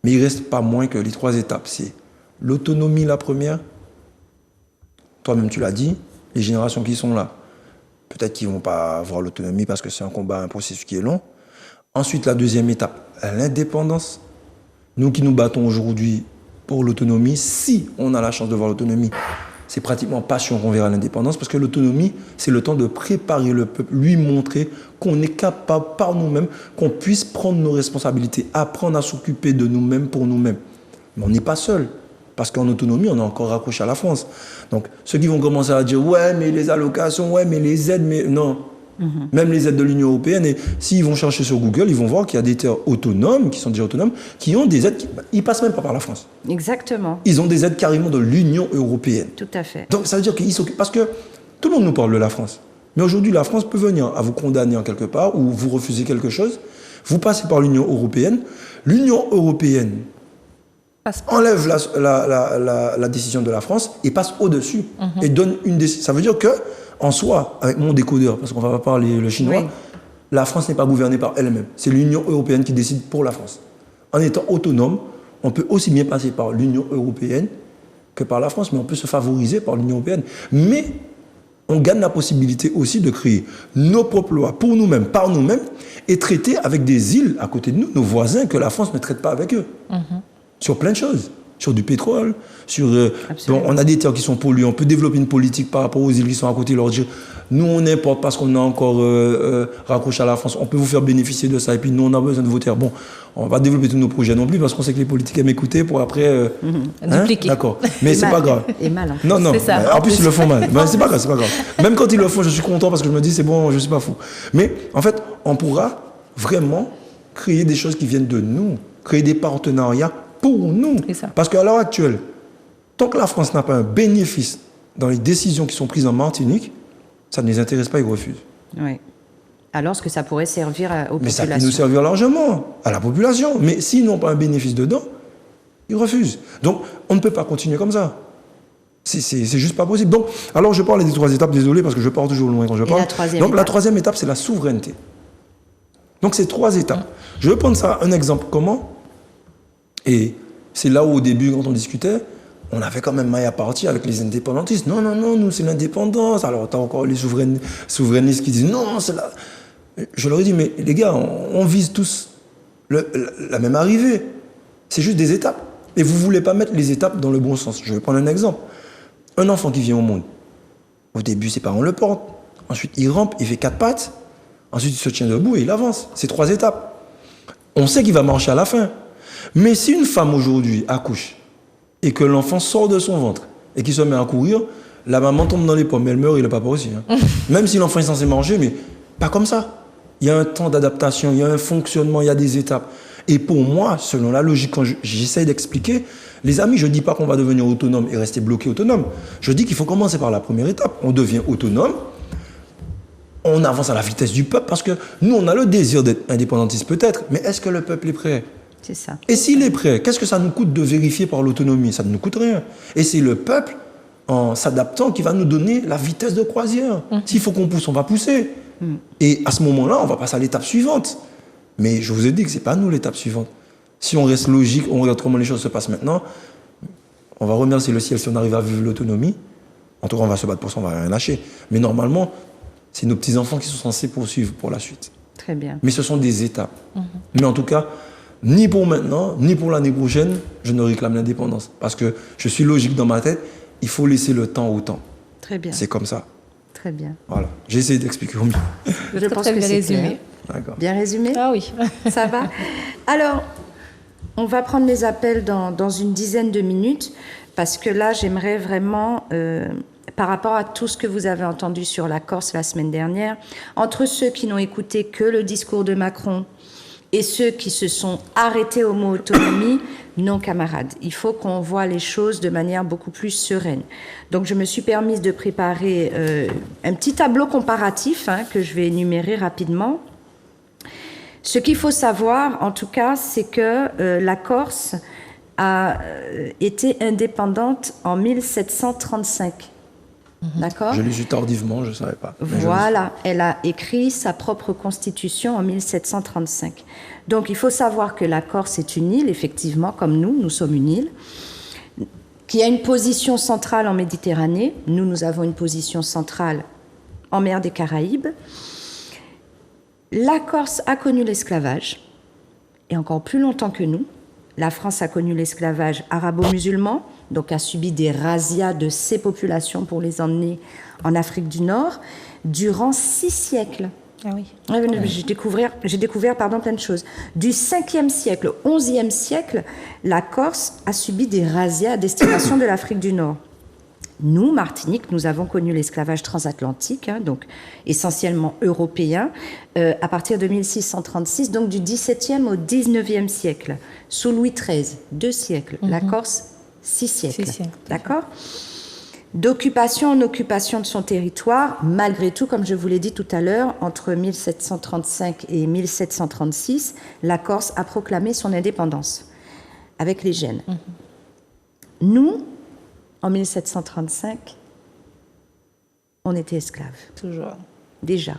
Mais il reste pas moins que les 3 étapes. C'est l'autonomie la première. Toi-même, tu l'as dit, les générations qui sont là, peut-être qu'ils ne vont pas avoir l'autonomie parce que c'est un combat, un processus qui est long. Ensuite, la deuxième étape, l'indépendance. Nous qui nous battons aujourd'hui pour l'autonomie, si on a la chance de voir l'autonomie, c'est pratiquement passion qu'on verra l'indépendance parce que l'autonomie, c'est le temps de préparer le peuple, lui montrer qu'on est capable par nous-mêmes, qu'on puisse prendre nos responsabilités, apprendre à s'occuper de nous-mêmes pour nous-mêmes. Mais on n'est pas seul. Parce qu'en autonomie, on est encore raccroché à la France. Donc, ceux qui vont commencer à dire « Ouais, mais les allocations, ouais, mais les aides, mais... » Non. Même les aides de l'Union européenne, et s'ils vont chercher sur Google, ils vont voir qu'il y a des terres autonomes, qui sont déjà autonomes, qui ont des aides ils ne passent même pas par la France. Exactement. Ils ont des aides carrément de l'Union européenne. Tout à fait. Donc, ça veut dire qu'ils s'occupent... Parce que tout le monde nous parle de la France. Mais aujourd'hui, la France peut venir à vous condamner en quelque part, ou vous refuser quelque chose. Vous passez par l'Union européenne. L'Union européenne enlève la décision de la France et passe au-dessus et donne une décision. Ça veut dire que, en soi, avec mon décodeur, parce qu'on ne va pas parler le chinois, la France n'est pas gouvernée par elle-même. C'est l'Union européenne qui décide pour la France. En étant autonome, on peut aussi bien passer par l'Union européenne que par la France, mais on peut se favoriser par l'Union européenne. Mais on gagne la possibilité aussi de créer nos propres lois pour nous-mêmes, par nous-mêmes, et traiter avec des îles à côté de nous, nos voisins, que la France ne traite pas avec eux. Sur plein de choses, sur du pétrole, sur... bon, on a des terres qui sont polluées, on peut développer une politique par rapport aux îles qui sont à côté, leur dire, nous on importe parce qu'on est encore raccroché à la France, on peut vous faire bénéficier de ça, et puis nous on a besoin de vos terres. Bon, on va développer tous nos projets non plus, parce qu'on sait que les politiques aiment écouter pour après... dupliquer. D'accord, mais c'est pas grave. Et mal. Non, C'est ça. en plus ils le font mal. Ben, c'est pas grave, c'est pas grave. Même quand ils le font, je suis content parce que je me dis, c'est bon, je suis pas fou. Mais en fait, on pourra vraiment créer des choses qui viennent de nous, créer des partenariats pour nous. Parce qu'à l'heure actuelle, tant que la France n'a pas un bénéfice dans les décisions qui sont prises en Martinique, ça ne les intéresse pas, ils refusent. Oui. Alors que ça pourrait servir aux populations. Mais ça peut nous servir largement, à la population. Mais s'ils n'ont pas un bénéfice dedans, ils refusent. Donc, on ne peut pas continuer comme ça. C'est juste pas possible. Donc, alors je parle des 3 étapes, désolé, parce que je pars toujours loin quand je parle. Donc, la 3e étape, c'est la souveraineté. Donc, c'est 3 étapes. Je vais prendre ça, un exemple comment. Et c'est là où, au début, quand on discutait, on avait quand même maille à partir avec les indépendantistes. Non, nous, c'est l'indépendance. Alors, tu as encore les souverainistes qui disent non, c'est la... Je leur ai dit, mais les gars, on vise tous la même arrivée. C'est juste des étapes. Et vous ne voulez pas mettre les étapes dans le bon sens. Je vais prendre un exemple. Un enfant qui vient au monde, au début, ses parents le portent. Ensuite, il rampe, il fait 4 pattes. Ensuite, il se tient debout et il avance. C'est 3 étapes. On sait qu'il va marcher à la fin. Mais si une femme aujourd'hui accouche et que l'enfant sort de son ventre et qu'il se met à courir, La maman tombe dans les pommes, elle meurt et le papa aussi. Hein. Même si l'enfant est censé manger, mais pas comme ça. Il y a un temps d'adaptation, il y a un fonctionnement, il y a des étapes. Et pour moi, selon la logique, quand j'essaye d'expliquer, les amis, je ne dis pas qu'on va devenir autonome et rester bloqué autonome. Je dis qu'il faut commencer par la première étape. On devient autonome, on avance à la vitesse du peuple, parce que nous, on a le désir d'être indépendantiste peut-être, mais est-ce que le peuple est prêt ? C'est ça. Et s'il est prêt, qu'est-ce que ça nous coûte de vérifier par l'autonomie ? Ça ne nous coûte rien. Et c'est le peuple, en s'adaptant, qui va nous donner la vitesse de croisière. S'il faut qu'on pousse, on va pousser. Et à ce moment-là, on va passer à l'étape suivante. Mais je vous ai dit que ce n'est pas nous l'étape suivante. Si on reste logique, on regarde comment les choses se passent maintenant, on va remercier le ciel si on arrive à vivre l'autonomie. En tout cas, on va se battre pour ça, on ne va rien lâcher. Mais normalement, c'est nos petits-enfants qui sont censés poursuivre pour la suite. Très bien. Mais ce sont des étapes. Mais en tout cas, ni pour maintenant, ni pour l'année prochaine, je ne réclame l'indépendance. Parce que je suis logique dans ma tête, il faut laisser le temps au temps. Très bien. C'est comme ça. Très bien. Voilà. J'ai essayé d'expliquer au mieux. Je pense que bien c'est résumé. clair. D'accord. Bien résumé ? Ah oui. Ça va ? Alors, on va prendre les appels dans une dizaine de minutes, parce que là, j'aimerais vraiment, par rapport à tout ce que vous avez entendu sur la Corse la semaine dernière, entre ceux qui n'ont écouté que le discours de Macron et ceux qui se sont arrêtés au mot autonomie, non, camarades. Il faut qu'on voit les choses de manière beaucoup plus sereine. Donc, je me suis permise de préparer un petit tableau comparatif que je vais énumérer rapidement. Ce qu'il faut savoir, en tout cas, c'est que la Corse a été indépendante en 1735. D'accord ? Je l'ai su tardivement, je ne savais pas. Mais Voilà, elle a écrit sa propre constitution en 1735. Donc il faut savoir que la Corse est une île, effectivement, comme nous sommes une île, qui a une position centrale en Méditerranée. Nous avons une position centrale en mer des Caraïbes. La Corse a connu l'esclavage, et encore plus longtemps que nous. La France a connu l'esclavage arabo-musulman, donc a subi des razzias de ces populations pour les emmener en Afrique du Nord, durant 6 siècles. Ah oui. J'ai découvert plein de choses. Du 5e siècle au 11e siècle, la Corse a subi des razzias à destination de l'Afrique du Nord. Nous, Martinique, nous avons connu l'esclavage transatlantique, donc essentiellement européen, à partir de 1636, donc du XVIIe au XIXe siècle, sous Louis XIII, 2 siècles. La Corse, 6 siècles. 6 siècles. D'accord ? D'occupation en occupation de son territoire, malgré tout, comme je vous l'ai dit tout à l'heure, entre 1735 et 1736, la Corse a proclamé son indépendance avec les Gènes. Nous, en 1735, on était esclaves. Toujours. Déjà.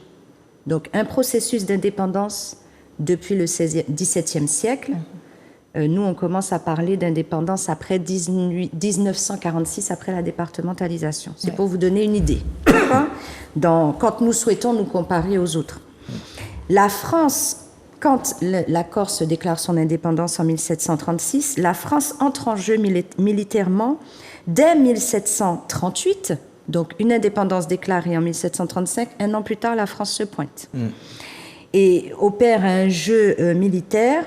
Donc, un processus d'indépendance depuis le XVIIe siècle. Nous, on commence à parler d'indépendance après 1946, après la départementalisation. C'est pour vous donner une idée. Quand nous souhaitons nous comparer aux autres. La France, quand la Corse déclare son indépendance en 1736, la France entre en jeu militairement dès 1738, donc une indépendance déclarée en 1735, un an plus tard, la France se pointe. Et opère un jeu militaire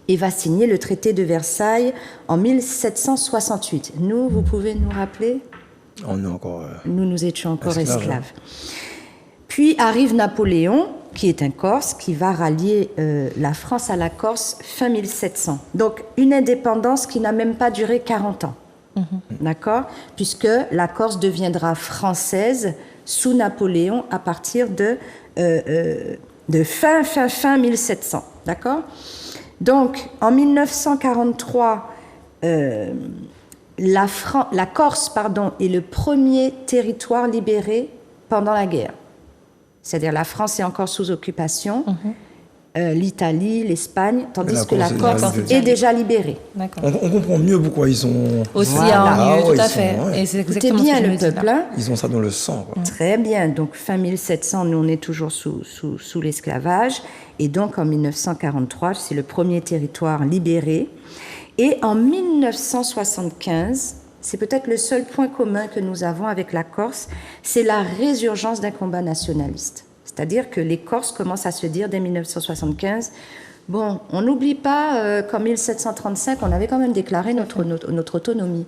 et va signer le traité de Versailles en 1768. Nous, vous pouvez nous rappeler ? On est encore... Nous étions encore esclaves. Puis arrive Napoléon, qui est un Corse, qui va rallier la France à la Corse fin 1700. Donc une indépendance qui n'a même pas duré 40 ans. D'accord ? Puisque la Corse deviendra française sous Napoléon à partir de fin 1700. D'accord ? Donc, en 1943, la Corse est le premier territoire libéré pendant la guerre. C'est-à-dire la France est encore sous occupation, l'Italie, l'Espagne, tandis que la Corse est déjà libérée. On comprend mieux pourquoi ils sont... Aussi Voilà. tout à fait. Et c'est Écoutez exactement bien ce que je le me dis, là. peuple, hein. Ils ont ça dans le sang, quoi. Très bien. Donc, fin 1700, nous, on est toujours sous l'esclavage. Et donc, en 1943, c'est le premier territoire libéré. Et en 1975, c'est peut-être le seul point commun que nous avons avec la Corse, c'est la résurgence d'un combat nationaliste. C'est-à-dire que les Corses commencent à se dire, dès 1975, bon, on n'oublie pas qu'en 1735, on avait quand même déclaré notre autonomie.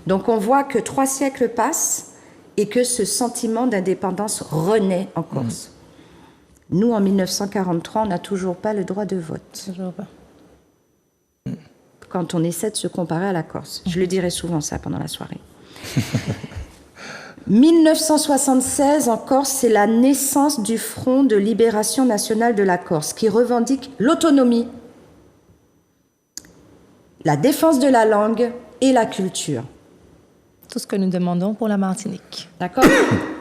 Donc, on voit que 3 siècles passent et que ce sentiment d'indépendance renaît en Corse. Nous, en 1943, on n'a toujours pas le droit de vote. Toujours pas. Quand on essaie de se comparer à la Corse. Je le dirai souvent ça pendant la soirée. 1976 en Corse, c'est la naissance du Front de libération nationale de la Corse qui revendique l'autonomie, la défense de la langue et la culture. Tout ce que nous demandons pour la Martinique. D'accord ?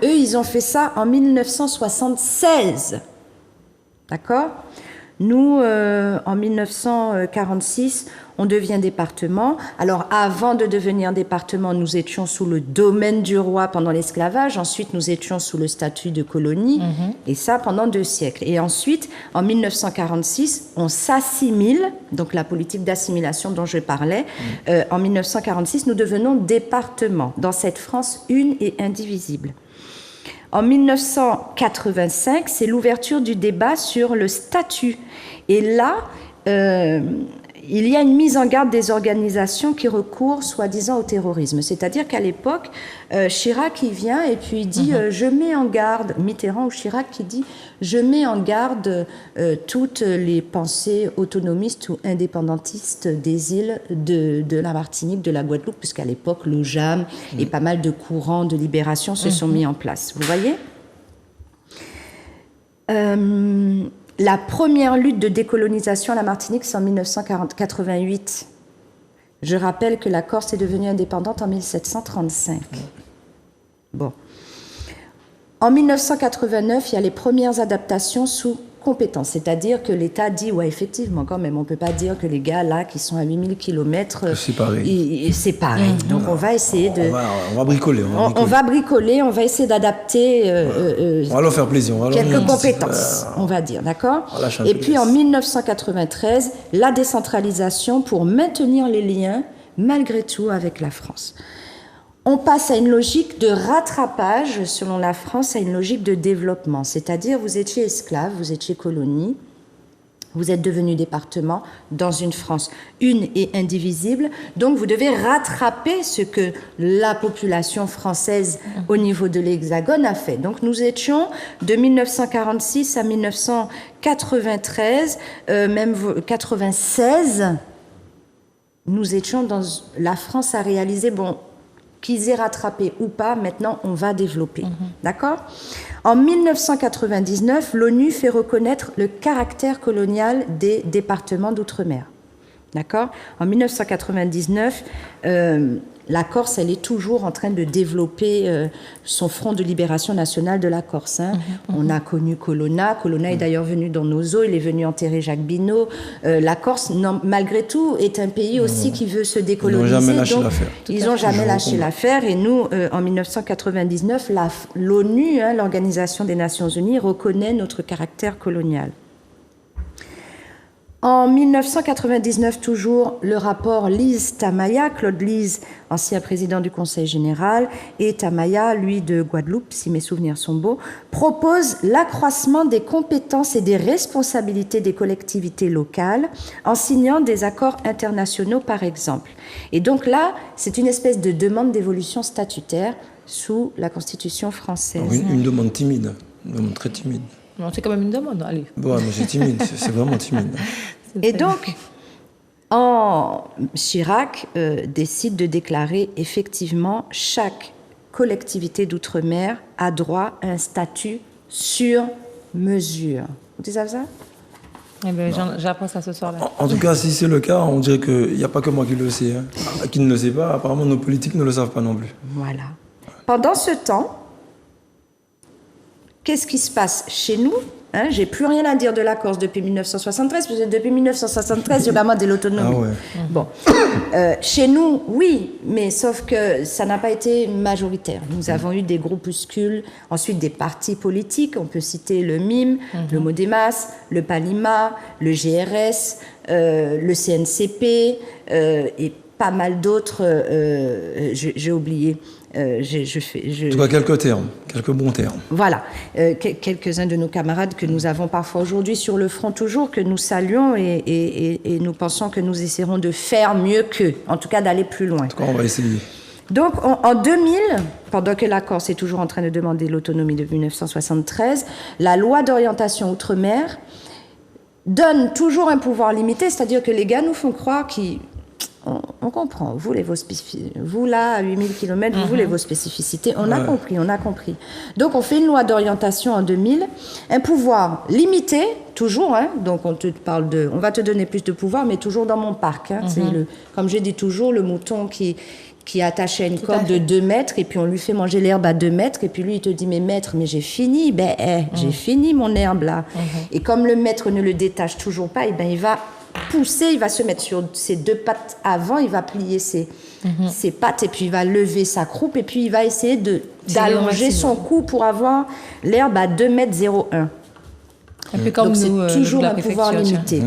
Eux, ils ont fait ça en 1976. D'accord ? Nous, en 1946, on devient département. Alors, avant de devenir département, nous étions sous le domaine du roi pendant l'esclavage. Ensuite, nous étions sous le statut de colonie. Et ça, pendant 2 siècles. Et ensuite, en 1946, on s'assimile. Donc, la politique d'assimilation dont je parlais. En 1946, nous devenons département dans cette France une et indivisible. En 1985, c'est l'ouverture du débat sur le statut. Et là, il y a une mise en garde des organisations qui recourent soi-disant au terrorisme. C'est-à-dire qu'à l'époque, Chirac il vient et puis il dit je mets en garde, Mitterrand ou Chirac qui dit je mets en garde toutes les pensées autonomistes ou indépendantistes des îles de la Martinique, de la Guadeloupe, puisqu'à l'époque l'OJAM et pas mal de courants de libération se sont mis en place. Vous voyez ? La première lutte de décolonisation à la Martinique, c'est en 1988. Je rappelle que la Corse est devenue indépendante en 1735. Bon. En 1989, il y a les premières adaptations sous compétence, c'est-à-dire que l'État dit, ouais, effectivement, quand même, on ne peut pas dire que les gars, là, qui sont à 8000 km, c'est pareil. C'est pareil. Donc, on va essayer de... On va bricoler. On va bricoler, on va essayer d'adapter... on va leur faire plaisir. Quelques compétences, on va dire, d'accord ? Et puis, en 1993, la décentralisation pour maintenir les liens, malgré tout, avec la France. On passe à une logique de rattrapage, selon la France, à une logique de développement. C'est-à-dire, vous étiez esclave, vous étiez colonie, vous êtes devenu département dans une France une et indivisible. Donc, vous devez rattraper ce que la population française, au niveau de l'Hexagone, a fait. Donc, nous étions, de 1946 à 1993, même 96, nous étions dans... La France a réalisé, bon... qu'ils aient rattrapé ou pas, maintenant on va développer. D'accord ? En 1999, l'ONU fait reconnaître le caractère colonial des départements d'outre-mer. D'accord ? En 1999, la Corse, elle est toujours en train de développer son front de libération nationale de la Corse. Hein. On a connu Colonna. Colonna est d'ailleurs venu dans nos eaux. Il est venu enterrer Jacques Binot. La Corse, non, malgré tout, est un pays aussi qui veut se décoloniser. Ils n'ont jamais lâché l'affaire. Ils n'ont jamais lâché l'affaire. Et nous, en 1999, l'ONU, hein, l'Organisation des Nations Unies, reconnaît notre caractère colonial. En 1999, toujours, le rapport Lise-Tamaya, Claude Lise, ancien président du Conseil général, et Tamaya, lui de Guadeloupe, si mes souvenirs sont beaux, propose l'accroissement des compétences et des responsabilités des collectivités locales en signant des accords internationaux, par exemple. Et donc là, c'est une espèce de demande d'évolution statutaire sous la Constitution française. Une demande timide, une demande très timide. Non, c'est quand même une demande, allez. Bon, mais c'est timide, c'est vraiment timide. Et donc, Chirac décide de déclarer effectivement chaque collectivité d'outre-mer a droit à un statut sur mesure. Vous savez ça ? Eh ben, j'apprends ça ce soir-là. En tout cas, si c'est le cas, on dirait qu'il n'y a pas que moi qui le sais. Hein. Qui ne le sait pas, apparemment nos politiques ne le savent pas non plus. Voilà. Pendant ce temps, qu'est-ce qui se passe chez nous ? Hein, j'ai plus rien à dire de la Corse depuis 1973, parce que depuis 1973, j'ai vraiment de l'autonomie. Ah ouais. Bon. Chez nous, oui, mais sauf que ça n'a pas été majoritaire. Nous avons eu des groupuscules, ensuite des partis politiques. On peut citer le MIM, le Modemas, le Palima, le GRS, le CNCP et pas mal d'autres. J'ai oublié. En tout cas, quelques termes, quelques bons termes. Voilà, quelques-uns de nos camarades que nous avons parfois aujourd'hui sur le front toujours, que nous saluons et nous pensons que nous essaierons de faire mieux qu'eux, en tout cas d'aller plus loin. En tout cas, on va essayer. Donc, en 2000, pendant que la Corse est toujours en train de demander l'autonomie de 1973, la loi d'orientation outre-mer donne toujours un pouvoir limité, c'est-à-dire que les gars nous font croire on comprend, vous là, à 8000 km, vous voulez vos spécificités, on a compris. Donc, on fait une loi d'orientation en 2000, un pouvoir limité, toujours, hein, donc on va te donner plus de pouvoir, mais toujours dans mon parc, hein, c'est comme je dis toujours, le mouton qui est attaché à une corde de 2 mètres, et puis on lui fait manger l'herbe à 2 mètres, et puis lui, il te dit, mais maître, mais j'ai fini, j'ai fini mon herbe là. Et comme le maître ne le détache toujours pas, il va pousser, il va se mettre sur ses 2 pattes avant, il va plier ses pattes, et puis il va lever sa croupe, et puis il va essayer d'allonger son cou pour avoir l'herbe à 2 mètres 01. Un peu comme donc nous, c'est toujours un pouvoir limité.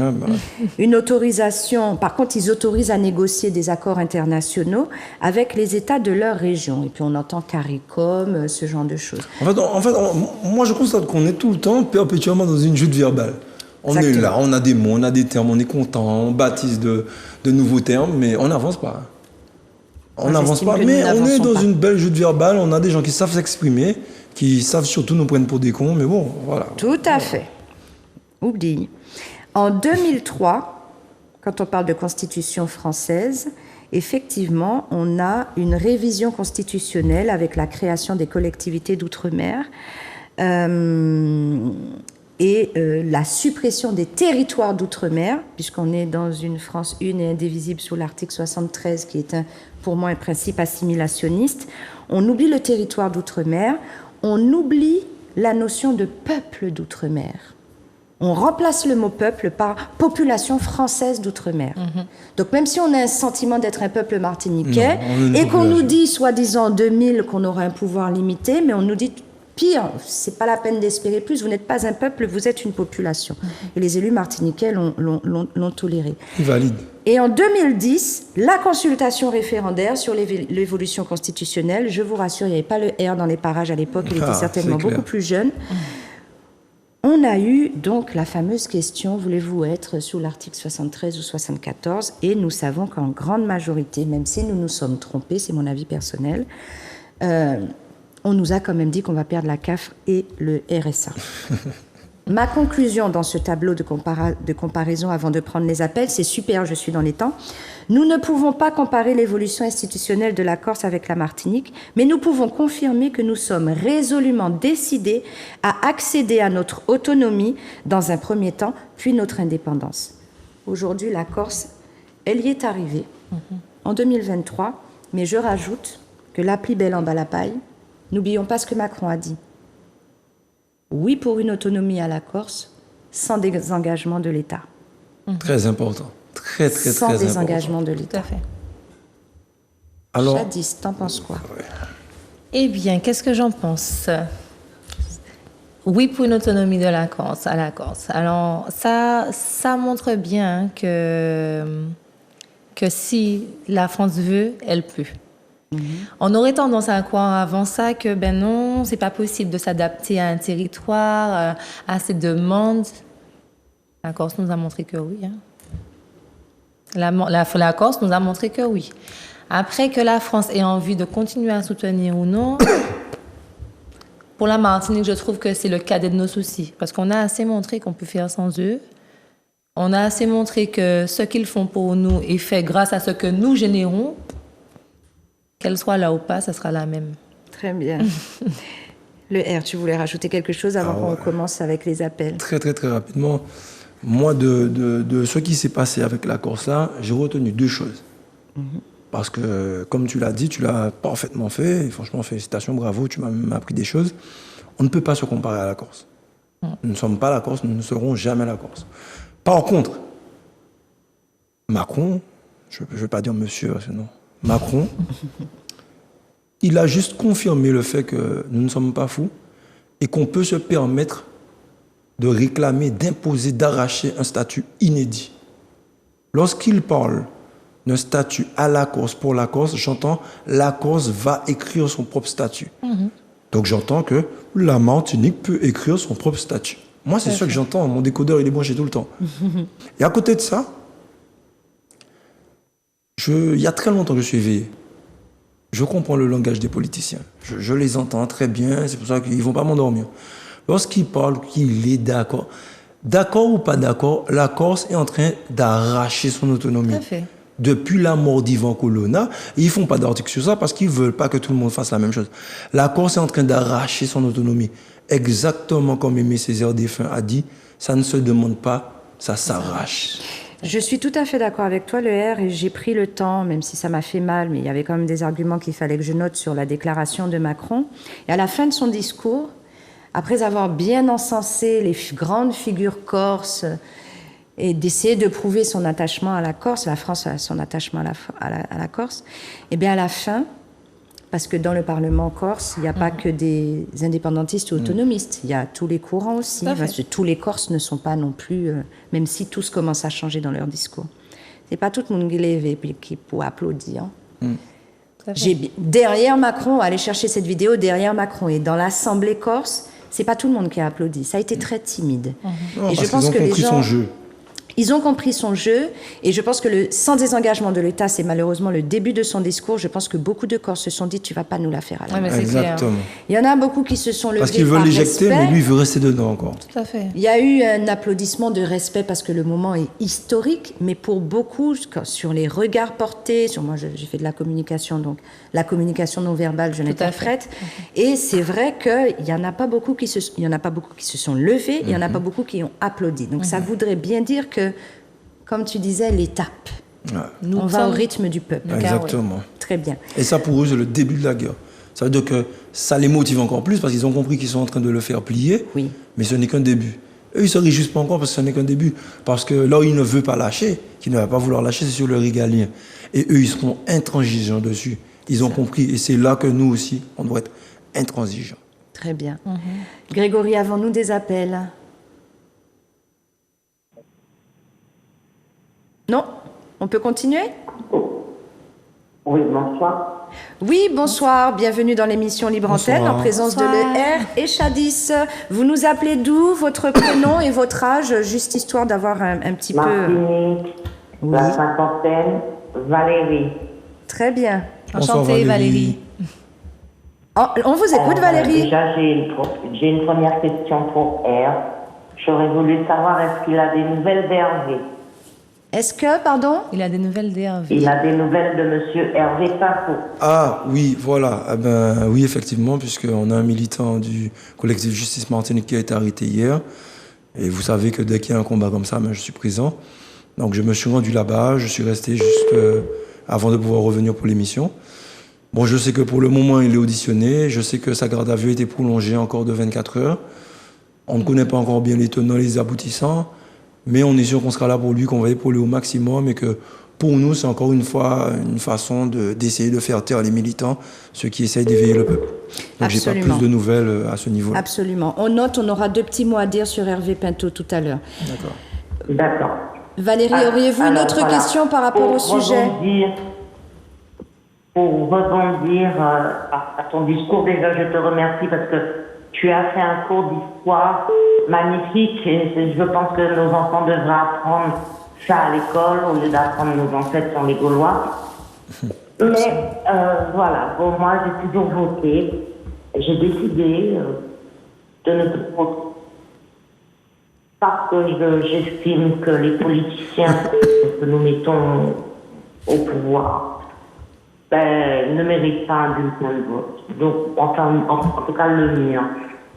Une autorisation, par contre, ils autorisent à négocier des accords internationaux avec les États de leur région. Et puis on entend CARICOM, ce genre de choses. En fait, moi je constate qu'on est tout le temps perpétuellement dans une joute verbale. On est là, on a des mots, on a des termes, on est content, on baptise de nouveaux termes, mais on n'avance pas. On n'avance pas, mais on est dans une belle joute verbale, on a des gens qui savent s'exprimer, qui savent surtout nous prendre pour des cons, mais bon, voilà. Tout à fait. Oublie. En 2003, quand on parle de constitution française, effectivement, on a une révision constitutionnelle avec la création des collectivités d'outre-mer et la suppression des territoires d'outre-mer, puisqu'on est dans une France une et indivisible sous l'article 73, qui est pour moi un principe assimilationniste. On oublie le territoire d'outre-mer, on oublie la notion de peuple d'outre-mer. On remplace le mot peuple par population française d'outre-mer. Donc même si on a un sentiment d'être un peuple martiniquais, et qu'on nous dit, soi-disant en 2000, qu'on aura un pouvoir limité, mais on nous dit pire, c'est pas la peine d'espérer plus, vous n'êtes pas un peuple, vous êtes une population. Et les élus martiniquais l'ont toléré. Valide. Et en 2010, la consultation référendaire sur l'évolution constitutionnelle, je vous rassure, il n'y avait pas le R dans les parages à l'époque, il était certainement beaucoup plus jeune. On a eu donc la fameuse question, voulez-vous être sous l'article 73 ou 74 ? Et nous savons qu'en grande majorité, même si nous nous sommes trompés, c'est mon avis personnel, on nous a quand même dit qu'on va perdre la CAF et le RSA. Ma conclusion dans ce tableau de comparaison avant de prendre les appels, c'est super, je suis dans les temps. Nous ne pouvons pas comparer l'évolution institutionnelle de la Corse avec la Martinique, mais nous pouvons confirmer que nous sommes résolument décidés à accéder à notre autonomie dans un premier temps, puis notre indépendance. Aujourd'hui, la Corse, elle y est arrivée en 2023, mais je rajoute que la plus belle en bas la paille. N'oublions pas ce que Macron a dit. Oui pour une autonomie à la Corse, sans désengagement de l'État. Très important. Très sans très désengagement important. de l'État. Tout à fait. Alors, Jadis, t'en penses quoi? Eh bien, qu'est-ce que j'en pense? Oui pour une autonomie de la Corse, à la Corse. Alors, ça montre bien que si la France veut, elle peut. On aurait tendance à croire avant ça que ben non, c'est pas possible de s'adapter à un territoire, à ses demandes. La Corse nous a montré que oui. Hein. La Corse nous a montré que oui. Après que la France ait envie de continuer à soutenir ou non, pour la Martinique, je trouve que c'est le cadet de nos soucis. Parce qu'on a assez montré qu'on peut faire sans eux. On a assez montré que ce qu'ils font pour nous est fait grâce à ce que nous générons. Qu'elle soit là ou pas, ça sera la même. Très bien. Le R, tu voulais rajouter quelque chose avant qu'on commence avec les appels? Très rapidement. Moi, de ce qui s'est passé avec la Corse, j'ai retenu 2 choses. Parce que, comme tu l'as dit, tu l'as parfaitement fait. Et franchement, félicitations, bravo, tu m'as même appris des choses. On ne peut pas se comparer à la Corse. Nous ne sommes pas la Corse, nous ne serons jamais la Corse. Par contre, Macron, je ne veux pas dire monsieur, sinon... Macron, il a juste confirmé le fait que nous ne sommes pas fous et qu'on peut se permettre de réclamer, d'imposer, d'arracher un statut inédit. Lorsqu'il parle d'un statut à la Corse, pour la Corse, j'entends la Corse va écrire son propre statut. Donc j'entends que la Martinique peut écrire son propre statut. Moi, c'est ça que j'entends. Mon décodeur, il est branché tout le temps. Et à côté de ça, il y a très longtemps que je suis éveillé. Je comprends le langage des politiciens. Je les entends très bien, c'est pour ça qu'ils ne vont pas m'endormir. Lorsqu'ils parlent qu'il est d'accord ou pas d'accord, la Corse est en train d'arracher son autonomie. Tout à fait. Depuis la mort d'Ivan Colonna, ils ne font pas d'article sur ça parce qu'ils ne veulent pas que tout le monde fasse la même chose. La Corse est en train d'arracher son autonomie. Exactement comme Aimé Césaire défunt a dit, ça ne se demande pas, ça s'arrache. Je suis tout à fait d'accord avec toi, le R, et j'ai pris le temps, même si ça m'a fait mal, mais il y avait quand même des arguments qu'il fallait que je note sur la déclaration de Macron. Et à la fin de son discours, après avoir bien encensé les grandes figures corses et d'essayer de prouver son attachement à la Corse, la France a son attachement à la Corse, et bien à la fin, parce que dans le Parlement corse, il n'y a pas que des indépendantistes ou autonomistes, il y a tous les courants aussi, parce que tous les Corses ne sont pas non plus, même si tous commencent à changer dans leur discours. C'est pas tout le monde qui lève et puis qui peut applaudir. Derrière Macron, allez chercher cette vidéo, derrière Macron et dans l'Assemblée corse, c'est pas tout le monde qui a applaudi. Ça a été très timide. Et je pense que les gens... son jeu. Ils ont compris son jeu et je pense que sans désengagement de l'État, c'est malheureusement le début de son discours. Je pense que beaucoup de Corses se sont dit, tu vas pas nous la faire à la main. Exactement. Il y en a beaucoup qui se sont levés parce qu'ils veulent l'éjecter, mais lui, il veut rester dedans encore. Tout à fait. Il y a eu un applaudissement de respect parce que le moment est historique, mais pour beaucoup, sur les regards portés, moi j'ai fait de la communication, donc la communication non verbale, je l'interprète, et c'est vrai qu'il n'y en a pas beaucoup qui se sont levés, il n'y en a pas beaucoup qui ont applaudi. Donc ça voudrait bien dire que, comme tu disais, l'étape. On va au rythme du peuple. Exactement. Très bien. Et ça, pour eux, c'est le début de la guerre. Ça veut dire que ça les motive encore plus parce qu'ils ont compris qu'ils sont en train de le faire plier. Oui. Mais ce n'est qu'un début. Eux, ils ne se réjouissent pas encore parce que ce n'est qu'un début. Parce que là où ils ne veulent pas lâcher, qu'ils ne va pas vouloir lâcher, c'est sur le régalien. Et eux, ils seront intransigeants dessus. Ils ont compris. Et c'est là que nous aussi, on doit être intransigeants. Très bien. Grégory, avons-nous des appels ? Non ? On peut continuer ? Oui, bonsoir. Oui, bonsoir. Bienvenue dans l'émission Libre Antenne en présence de l'ER et Chadis. Vous nous appelez d'où, votre prénom et votre âge, juste histoire d'avoir un petit Martinique, peu... la cinquantaine, Valérie. Très bien. Enchantée, Valérie. Oh, on vous écoute, Valérie. Déjà, j'ai une première question pour R. J'aurais voulu savoir, est-ce qu'il a des nouvelles d'Hervé ? Est-ce que, pardon ? Il a des nouvelles d'Hervé. Il a des nouvelles de monsieur Hervé Pinto. Ah oui, voilà. Eh ben, oui, effectivement, puisqu'on a un militant du collectif Justice Martinique qui a été arrêté hier. Et vous savez que dès qu'il y a un combat comme ça, ben, je suis présent. Donc je me suis rendu là-bas, je suis resté juste avant de pouvoir revenir pour l'émission. Bon, je sais que pour le moment, il est auditionné. Je sais que sa garde à vue a été prolongée encore de 24 heures. On ne connaît pas encore bien les tenants et les aboutissants. Mais on est sûr qu'on sera là pour lui, qu'on va épauler au maximum et que pour nous, c'est encore une fois une façon d'essayer de faire taire les militants, ceux qui essayent d'éveiller le peuple. Donc j'ai pas plus de nouvelles à ce niveau-là. Absolument. On note, on aura 2 petits mots à dire sur Hervé Pinto tout à l'heure. D'accord. Valérie, auriez-vous une autre question par rapport au sujet ? Pour rebondir à ton discours, déjà je te remercie parce que tu as fait un cours d'histoire magnifique et je pense que nos enfants devraient apprendre ça à l'école au lieu d'apprendre nos ancêtres sont les Gaulois. Mais voilà, pour moi j'ai toujours voté. J'ai décidé de ne plus voter parce que j'estime que les politiciens que nous mettons au pouvoir ne mérite pas un bulletin de vote. Donc, enfin, en tout cas, le mien.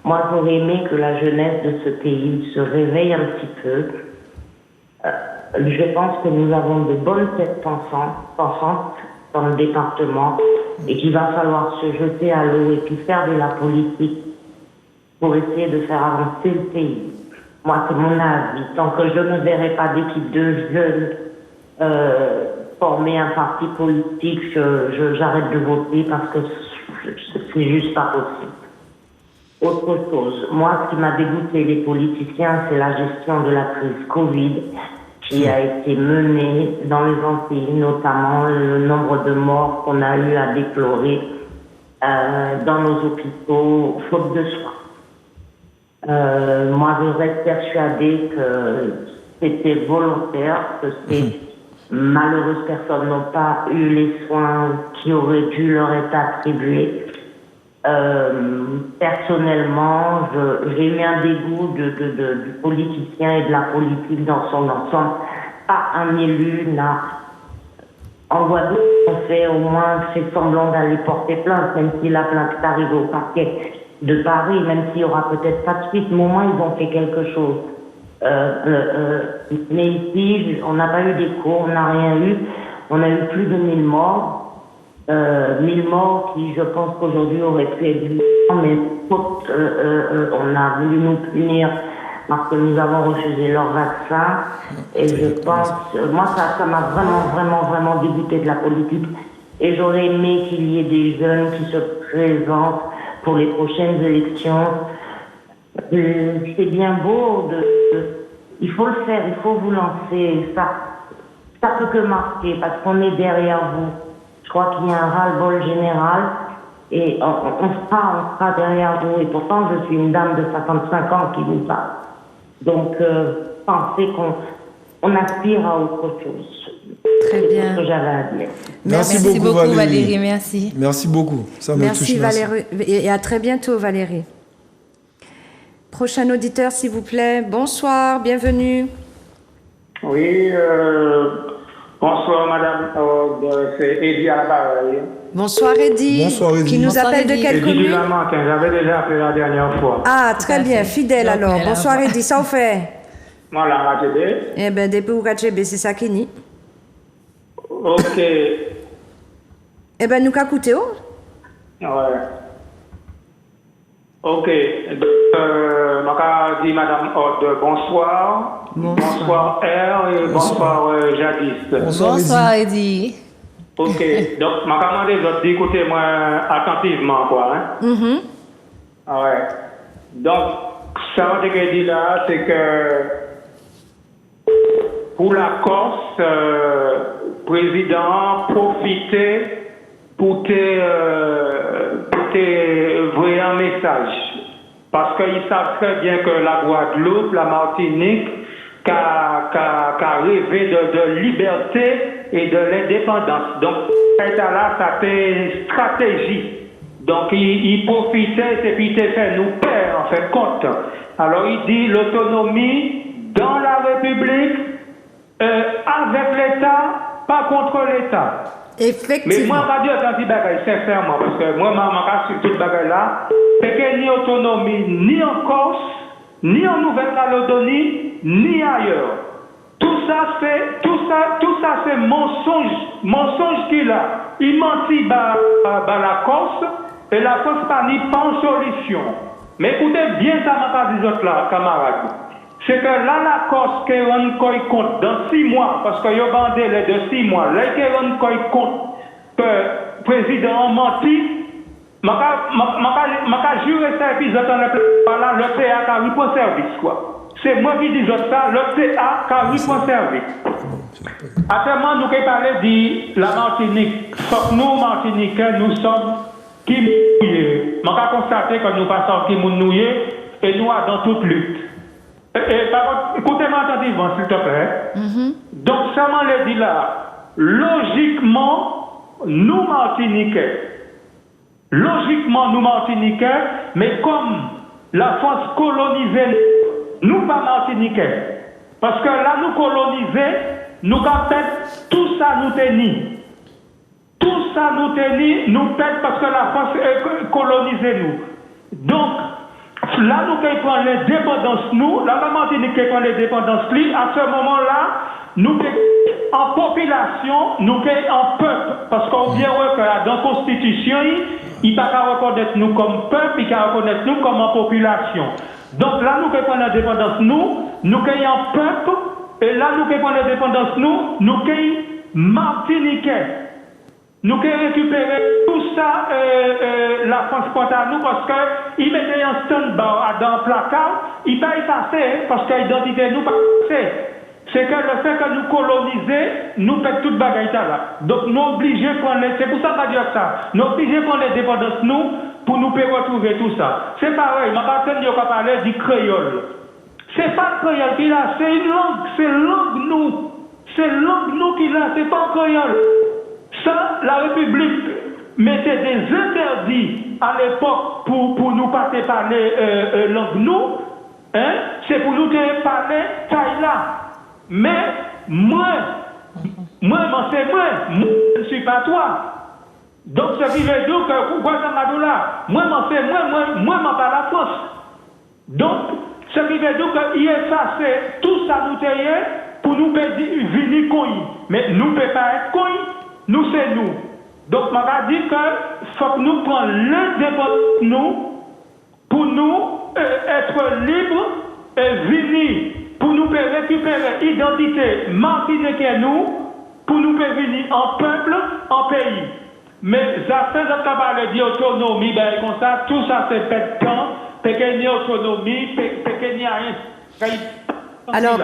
Moi, j'aurais aimé que la jeunesse de ce pays se réveille un petit peu. Je pense que nous avons de bonnes têtes pensantes dans le département et qu'il va falloir se jeter à l'eau et puis faire de la politique pour essayer de faire avancer le pays. Moi, c'est mon avis. Tant que je ne verrai pas d'équipe de jeunes former un parti politique, j'arrête de voter parce que c'est juste pas possible. Autre chose, moi, ce qui m'a dégoûté les politiciens, c'est la gestion de la crise Covid qui a été menée dans les Antilles, notamment le nombre de morts qu'on a eu à déplorer dans nos hôpitaux, faute de soins. Moi, je reste persuadée que c'était volontaire, que c'est malheureuses personnes n'ont pas eu les soins qui auraient dû leur être attribués. Personnellement, j'ai eu un dégoût du politicien et de la politique dans son ensemble. Pas un élu n'a... En Guadeloupe, on fait au moins fait semblant d'aller porter plainte, même si la plainte est arrivée au parquet de Paris, même s'il y aura peut-être pas de suite, mais au moins ils ont fait quelque chose. Mais ici, on n'a pas eu d'écho, on n'a rien eu. On a eu plus de 1000 morts. 1000 morts qui, je pense qu'aujourd'hui, auraient pu être 800, mais on a voulu nous punir parce que nous avons refusé leur vaccin. Et je pense, moi, ça m'a vraiment dégoûté de la politique. Et j'aurais aimé qu'il y ait des jeunes qui se présentent pour les prochaines élections. C'est bien beau, il faut le faire, il faut vous lancer. Ça peut que marquer parce qu'on est derrière vous. Je crois qu'il y a un ras-le-bol général et on sera derrière vous. Et pourtant, je suis une dame de 55 ans qui vous parle. Donc, pensez qu'on aspire à autre chose. Très bien. C'est ce que j'avais à dire. Merci beaucoup Valérie. Merci. Merci beaucoup. Ça me touche. Merci Valérie. Et à très bientôt Valérie. Prochain auditeur, s'il vous plaît. Bonsoir, bienvenue. Oui, bonsoir madame, c'est Eddie à l'appareil. Bonsoir Eddie. Bonsoir, Eddie. Qui nous Bonsoir, appelle de Eddie. quelle Eddie du commune? Lamantin, j'avais déjà appelé la dernière fois. Ah, très bien, fidèle Donc, alors. elle a Bonsoir voix. Eddie, ça vous fait? Moi, la RATB. Eh bien, depuis Oukachebe, c'est ça qui nie. Ok. Eh bien, nous qu'à écouter, oh? Ouais. Ok. Donc, je dis madame Horde, bonsoir. Bonsoir. R et bonsoir Jadis. Bonsoir Eddie. Ok. Donc, je vais demander d'écouter moi attentivement, quoi. Hein? Ouais. Donc, ça que je dis là, c'est que pour la Corse, président, profitez pour t'envoyer un message. Parce qu'ils savent très bien que la Guadeloupe, la Martinique, qu'a rêvé de liberté et de l'indépendance. Donc, là, ça fait une stratégie. Donc, il profitait et puis il fait nous perdre, en fait, compte. Alors, il dit l'autonomie dans la République, avec l'État, pas contre l'État. Mais Effectivement. moi, je ne vais pas dire ça sincèrement, parce que moi, je suis sur toute bagaille là, c'est qu'il n'y a ni autonomie, ni en Corse, ni en Nouvelle-Calédonie, ni ailleurs. Tout ça, c'est mensonge qu'il a. Il mentit la Corse, et la Corse pas en solution. Mais écoutez bien ça, ma dit autres là, camarades. C'est que là, la Corse, qui rend compte dans 6 mois, parce qu'il y a bandé les de 6 mois, là, qui rend compte que le président a menti, je jure ça, et puis j'entends le CA qui a eu pour service, quoi. C'est moi qui dis ça, le CA qui a eu pour service. Actuellement, nous qui parlons de la Martinique, sauf nous, Martiniquais, nous sommes qui mouillés. Je constate que nous passons qui mouillés et nous dans toute lutte. Et par contre, écoutez-moi attentivement, s'il te plaît. Donc, ça m'a dit là, logiquement, nous Martiniquais, mais comme la France colonisée, nous pas Martiniquais. Parce que là, nous colonisés, nous avons tout ça nous tenit. Tout ça nous tenit, nous pète parce que la France colonisée nous. Donc, là, nous qui prenons l'indépendance, la Martinique qui prend l'indépendance, à ce moment-là, nous en population, nous en peuple, parce qu'on vient que dans la Constitution, il ne peut pas reconnaître nous comme peuple, il peut reconnaître nous comme en population. Donc là, nous qui prenons l'indépendance, nous qui en peuple, et là, nous qui prenons l'indépendance, nous qui Martiniquais. Nous qui récupérer tout ça, la France porte à nous parce qu'il mettait un stand-by dans le placard, il ne peut pas passer parce que l'identité nous pas passer. C'est que le fait que nous colonisons, nous pète toute bagaille là. Donc nous obligés de prendre, c'est pour ça que je dis ça, nous obligés de prendre l'indépendance nous pour nous retrouver tout ça. C'est pareil, ma personne qui a parlé du créole. C'est pas le créole qui là, c'est une langue, c'est langue nous. C'est langue nous qui l'a, c'est pas en créole. Ça, la République mettait des interdits à l'époque pour nous pas te parler langue nous. Hein? C'est pour nous te parler taille-là. Mais moi, je ne suis pas toi. Donc, ce qui veut dire que, moi, je parle la France. Donc, ce qui veut dire que, ça, c'est tout ça nous taille pour nous venir coin. Mais nous ne pouvons pas être coin, nous, c'est nous. Donc, je vais dire que, faut que nous prenions l'indépendance, pour nous être libres et venir, pour nous récupérer l'identité martiniquaise, nous, pour nous venir en peuple, en pays. Mais ça fait que tu parles d'autonomie, ben, comme ça, tout ça c'est fait de temps, parce qu'il y a autonomie, parce qu'il n'y a rien. Alors,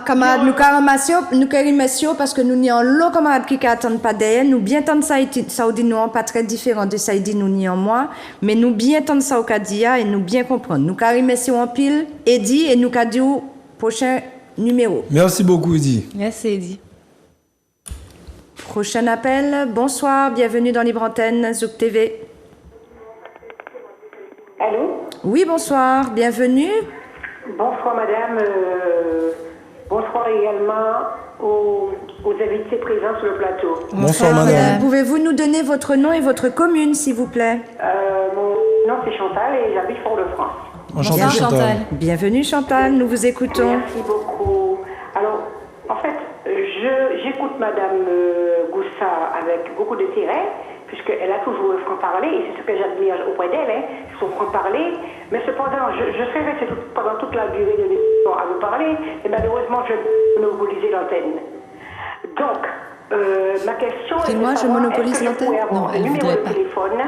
camarades, nous remercions parce que nous n'y avons l'autre camarade qui n'attendent pas derrière. Nous bien tant ça, ça dit nous pas très différent de ça, dit nous n'y en moi, mais nous bien tant ça au Kadia et nous bien comprendre. Nous remercions en pile, Eddie, et nous dit au prochain numéro. Merci beaucoup, Eddie. Merci, Eddie. Prochain appel. Bonsoir, bienvenue dans Libre Antenne, Zouk TV. Allô? Oui, bonsoir, bienvenue. Bonsoir madame, bonsoir également aux invités présents sur le plateau. Bonsoir madame. Pouvez-vous nous donner votre nom et votre commune, s'il vous plaît? Mon nom c'est Chantal et j'habite Fort-de-France. Enchanté, Bonsoir, Chantal. Bienvenue Chantal, nous vous écoutons. Merci beaucoup. Alors, en fait, j'écoute madame Goussa avec beaucoup d'intérêt, puisqu'elle a toujours un franc-parler, et c'est ce que j'admire auprès d'elle, hein, son franc-parler. Mais cependant, je serais restée pendant toute la durée de l'émission à vous parler, et malheureusement, je monopolisais l'antenne. Donc, ma question est Moi, je monopolise l'antenne? Non, elle un numéro voudrait de pas. téléphone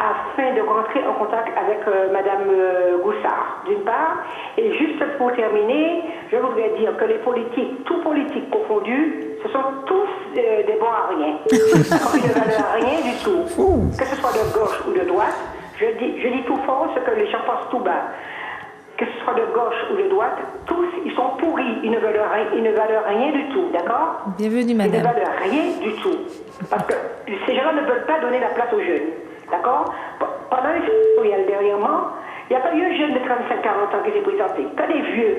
afin de rentrer en contact avec madame Goussard, d'une part. Et juste pour terminer, je voudrais dire que les politiques, tous politiques confondus, ce sont tous des bons à rien. Comme ils ne valent rien du tout. Que ce soit de gauche ou de droite, je dis tout fort ce que les gens pensent tout bas. Que ce soit de gauche ou de droite, tous, ils sont pourris. Ils ne valent rien du tout, d'accord? Bienvenue, Ils ne madame. valent rien du tout. Parce que ces gens-là ne veulent pas donner la place aux jeunes. D'accord? Pendant les tutoriels dernièrement, il n'y a pas eu un jeune de 35-40 ans qui s'est présenté. Que des vieux.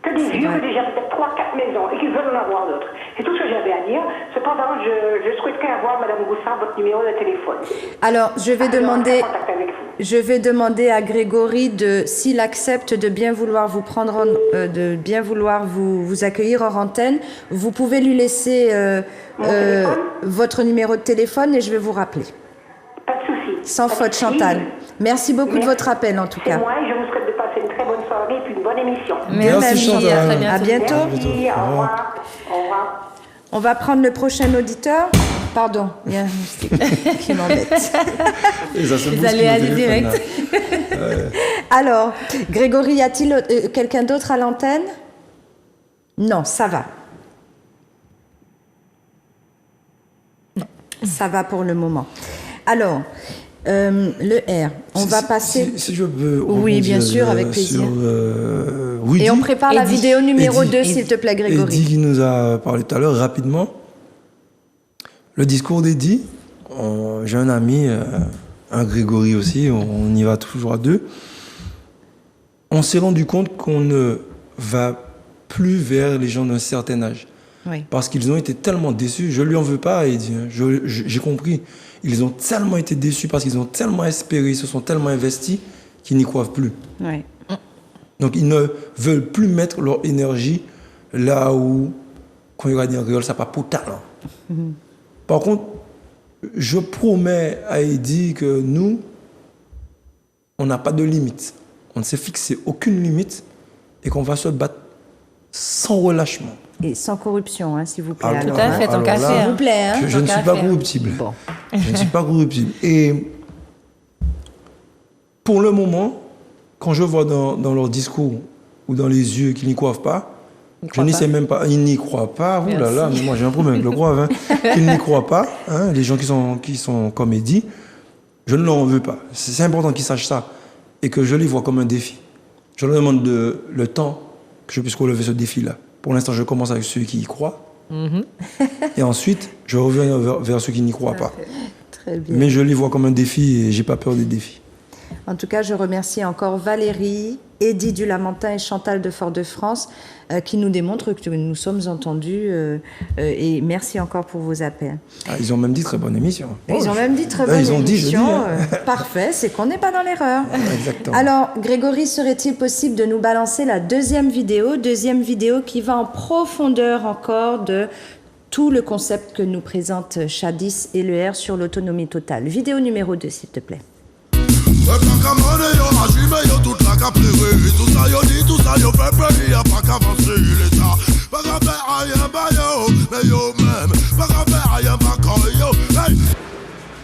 Que des vieux, que déjà peut-être 3-4 maisons et qui veulent en avoir d'autres. C'est tout ce que j'avais à dire. Cependant, je souhaiterais avoir, madame Goussard, votre numéro de téléphone. Alors, je vais avec vous. demander à Grégory s'il accepte de bien vouloir vous prendre, de bien vouloir vous accueillir hors antenne. Vous pouvez lui laisser votre numéro de téléphone et je vais vous rappeler. Pas de souci. Sans Pas de faute, souci. Chantal. Merci beaucoup de votre appel, en tout C'est cas. moi et je vous souhaite de passer une très bonne soirée et puis une bonne émission. Merci, Chantal. À très bientôt. À bientôt. Merci, au revoir. Au revoir. On va prendre le prochain auditeur. Pardon, il y a un stick qui m'embête. Et ça, c'est Vous beau, ce allez qu'il aller nous téléphone, direct. là. Alors, Grégory, y a-t-il quelqu'un d'autre à l'antenne? Non, ça va. Non, ça va pour le moment. Alors, le R, on va passer... Si je peux Oui, bien rebondir, sûr, avec plaisir. sur, Rudy. Et on prépare la Eddie. vidéo numéro Eddie. 2, s'il te plaît, Grégory. Eddie qui nous a parlé tout à l'heure, rapidement. Le discours d'Eddie, j'ai un ami, un Grégory aussi, on y va toujours à deux. On s'est rendu compte qu'on ne va plus vers les gens d'un certain âge. Oui. Parce qu'ils ont été tellement déçus. Je lui en veux pas, Eddie. Hein. J'ai compris. Ils ont tellement été déçus parce qu'ils ont tellement espéré, ils se sont tellement investis qu'ils n'y croient plus. Oui. Donc ils ne veulent plus mettre leur énergie là où, quand il y aura des réels, ça n'a pas pour talent. Par contre, je promets à Eddie que nous, on n'a pas de limite. On ne s'est fixé aucune limite et qu'on va se battre sans relâchement. Et sans corruption, hein, s'il vous plaît. Alors, alors, Tout à fait, tant alors qu'à là, faire. S'il vous plaît. Hein. Je ne Tant suis qu'à pas faire. corruptible. Bon. Je ne suis pas corruptible. Et pour le moment, quand je vois dans leur discours ou dans les yeux qu'ils n'y croient pas, je n'y sais même pas. Ils n'y croient pas. Ouh là là, mais moi j'ai un problème avec le croire. Hein. Ils n'y croient pas. Hein, les gens qui sont comme Eddie, je ne leur en veux pas. C'est important qu'ils sachent ça et que je les vois comme un défi. Je leur demande le temps que je puisse relever ce défi-là. Pour l'instant, je commence avec ceux qui y croient. Et ensuite, je reviens vers ceux qui n'y croient pas. Très bien. Mais je les vois comme un défi et j'ai pas peur des défis. En tout cas, je remercie encore Valérie, Eddy du Lamentin et Chantal de Fort-de-France qui nous démontrent que nous sommes entendus et merci encore pour vos appels. Ah, ils ont même dit très bonne émission. Ils ont même dit très bonne ils ont dit, émission. je dis, Parfait, c'est qu'on n'est pas dans l'erreur. Exactement. Alors, Grégory, serait-il possible de nous balancer la deuxième vidéo qui va en profondeur encore de tout le concept que nous présente Shadis et le R sur l'autonomie totale. Vidéo numéro 2, s'il te plaît.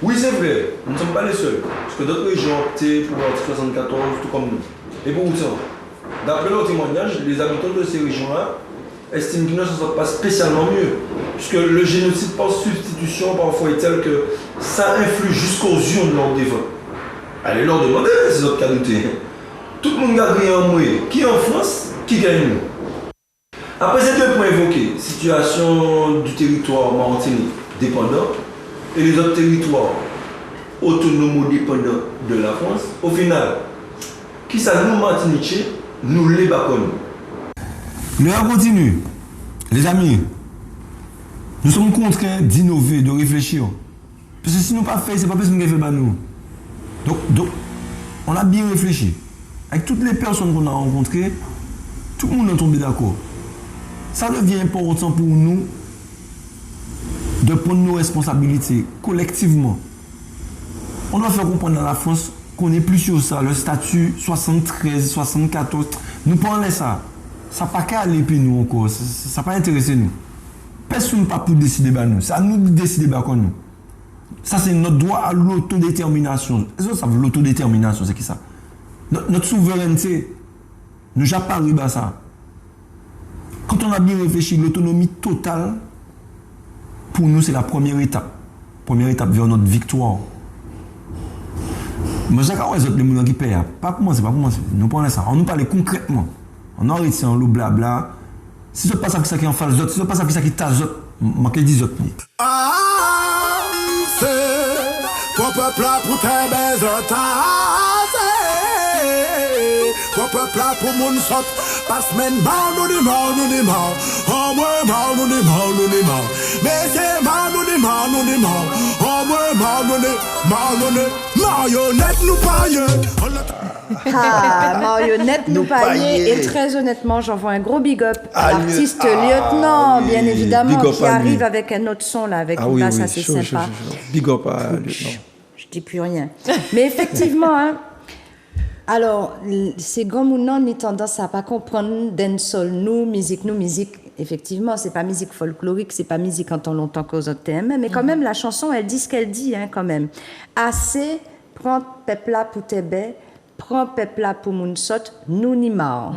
Oui, c'est vrai, nous ne sommes pas les seuls, parce que d'autres régions ont opté pour l'article 74, tout comme nous. Et pour autant, d'après leurs témoignages, les habitants de ces régions-là estiment qu'ils ne s'en sortent pas spécialement mieux, puisque le génocide par substitution parfois est tel que ça influe jusqu'aux urnes lors des votes. Allez leur demander ces autres qualités. Tout le monde garde en moi. Qui en France, qui gagne nous. Après ces deux points évoqués, situation du territoire martinique dépendant et les autres territoires autonomo-dépendants de la France, au final, qui ça nous Martiniquais, nous les bacons. Le continue. Les amis, nous sommes contraints d'innover, de réfléchir. Parce que si nous pas fait, c'est pas parce que nous avons fait nous. Donc, on a bien réfléchi. Avec toutes les personnes qu'on a rencontrées, tout le monde est tombé d'accord. Ça devient important pour nous de prendre nos responsabilités collectivement. On doit faire comprendre à la France qu'on n'est plus sur ça, le statut 73, 74. Nous prenons ça. Ça n'a pas qu'à aller puis nous encore. Ça n'a pas intéressé nous. Personne n'a pas pu décider par nous. C'est à nous de décider par nous. Ça, c'est notre droit à l'autodétermination. Est-ce que vous savez l'autodétermination, c'est qui ça? Notre souveraineté, nous n'avons pas arrivé à ça. Quand on a bien réfléchi, l'autonomie totale, pour nous, c'est la première étape. Première étape vers notre victoire. Mais chaque fois, les autres, les gens qui payent, pas commencer. Nous prenons ça. On nous parle concrètement. On arrête ça, on le blabla. Si ce n'est pas ça qui est en face d'autres, si ce n'est pas ça qui est à d'autres, je dis autres. Ton peuple là pour tes baisers ton peuple là pour mon sot. Pas semaine mal nous dit mal. Oh moi mal nous dit mal. Mais c'est mal nous dit mal. Oh moi mal nous dit marionnette nous paille. Ah, marionnette nous pailler. Et très honnêtement, j'envoie un gros big up à l'artiste Lieutenant, bien évidemment, qui arrive avec un autre son là, avec une basse assez sympa. Chaud. Big up à Lieutenant. Je dis plus rien. Mais effectivement, hein, alors, ces grands mounons ont tendance à pas comprendre dancehall, nous, musique. Effectivement, c'est pas musique folklorique, c'est pas musique en tant longtemps qu'aux autres thèmes, mais quand même, la chanson, elle dit ce qu'elle dit, hein, quand même. Assez, prends peuple là pour tes baies, prends peuple là pour moun sot, nous ni marre.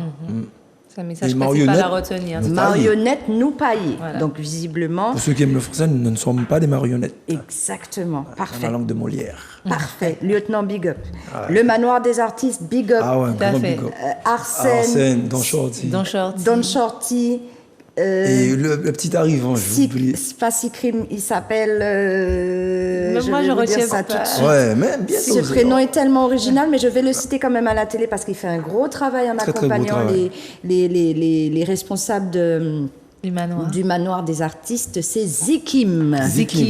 C'est un message principal à retenir. Marionnette nous pailler. Voilà. Donc, visiblement. Pour ceux qui aiment le français, nous ne sommes pas des marionnettes. Exactement. Parfait. La langue de Molière. Parfait. Lieutenant Big Up. Le Manoir des Artistes, Big Up. Ah ouais, grand Big Up. Arsène, Don Shorty. Et le petit arrivant, je oublié. C'est pas Sikrim, il s'appelle. Moi, je retiens ça tout de suite. Ouais, mais bien Ce prénom est tellement original, mais je vais le citer quand même à la télé parce qu'il fait un gros travail en accompagnant les responsables du manoir des artistes. C'est Zikim.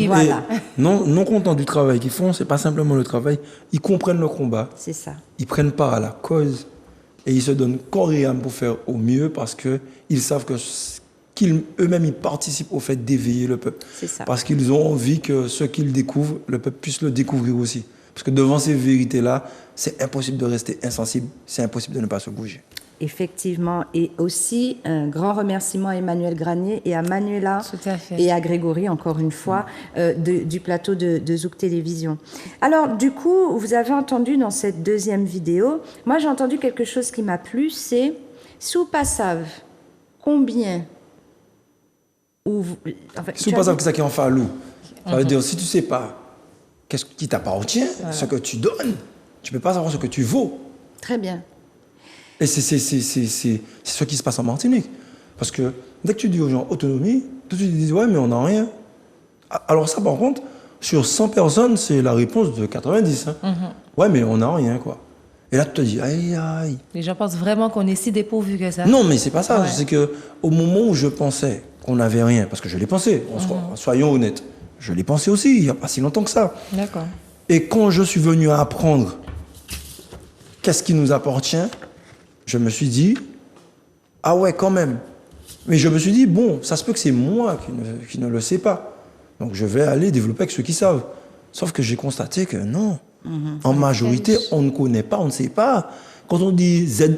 Voilà. Non content du travail qu'ils font, c'est pas simplement le travail. Ils comprennent le combat. C'est ça. Ils prennent part à la cause et ils se donnent corps et âme pour faire au mieux parce qu'ils savent que eux-mêmes, ils participent au fait d'éveiller le peuple. C'est ça. Parce qu'ils ont envie que ce qu'ils découvrent, le peuple puisse le découvrir aussi. Parce que devant ces vérités-là, c'est impossible de rester insensible, c'est impossible de ne pas se bouger. Effectivement. Et aussi, un grand remerciement à Emmanuel Granier et à Manuela et à Grégory, encore une fois, du plateau de Zouk Télévision. Alors, du coup, vous avez entendu dans cette deuxième vidéo, moi j'ai entendu quelque chose qui m'a plu, c'est si vous pas savez combien si vous ne savez pas ça qui en fallu, ça veut dire si tu ne sais pas qu'est-ce qui t'appartient, ce que tu donnes, tu ne peux pas savoir ce que tu vaux. Très bien. Et c'est ce qui se passe en Martinique. Parce que Dès que tu dis aux gens autonomie, tout de suite ils disent ouais, mais on n'a rien. Alors ça, par contre, sur 100 personnes, c'est la réponse de 90. Hein. Ouais, mais on n'a rien, quoi. Et là, tu te dis aïe, aïe. Les gens pensent vraiment qu'on est si dépourvu que ça. Non, mais c'est pas ça. Ouais. C'est que au moment où je pensais qu'on n'avait rien, parce que je l'ai pensé, soyons honnêtes, je l'ai pensé aussi, il n'y a pas si longtemps que ça. D'accord. Et quand je suis venu à apprendre qu'est-ce qui nous appartient, je me suis dit, ah ouais, quand même. Mais je me suis dit, bon, ça se peut que c'est moi qui ne le sais pas. Donc je vais aller développer avec ceux qui savent. Sauf que j'ai constaté que non. En majorité, on ne connaît pas, on ne sait pas. Quand on dit ZEE,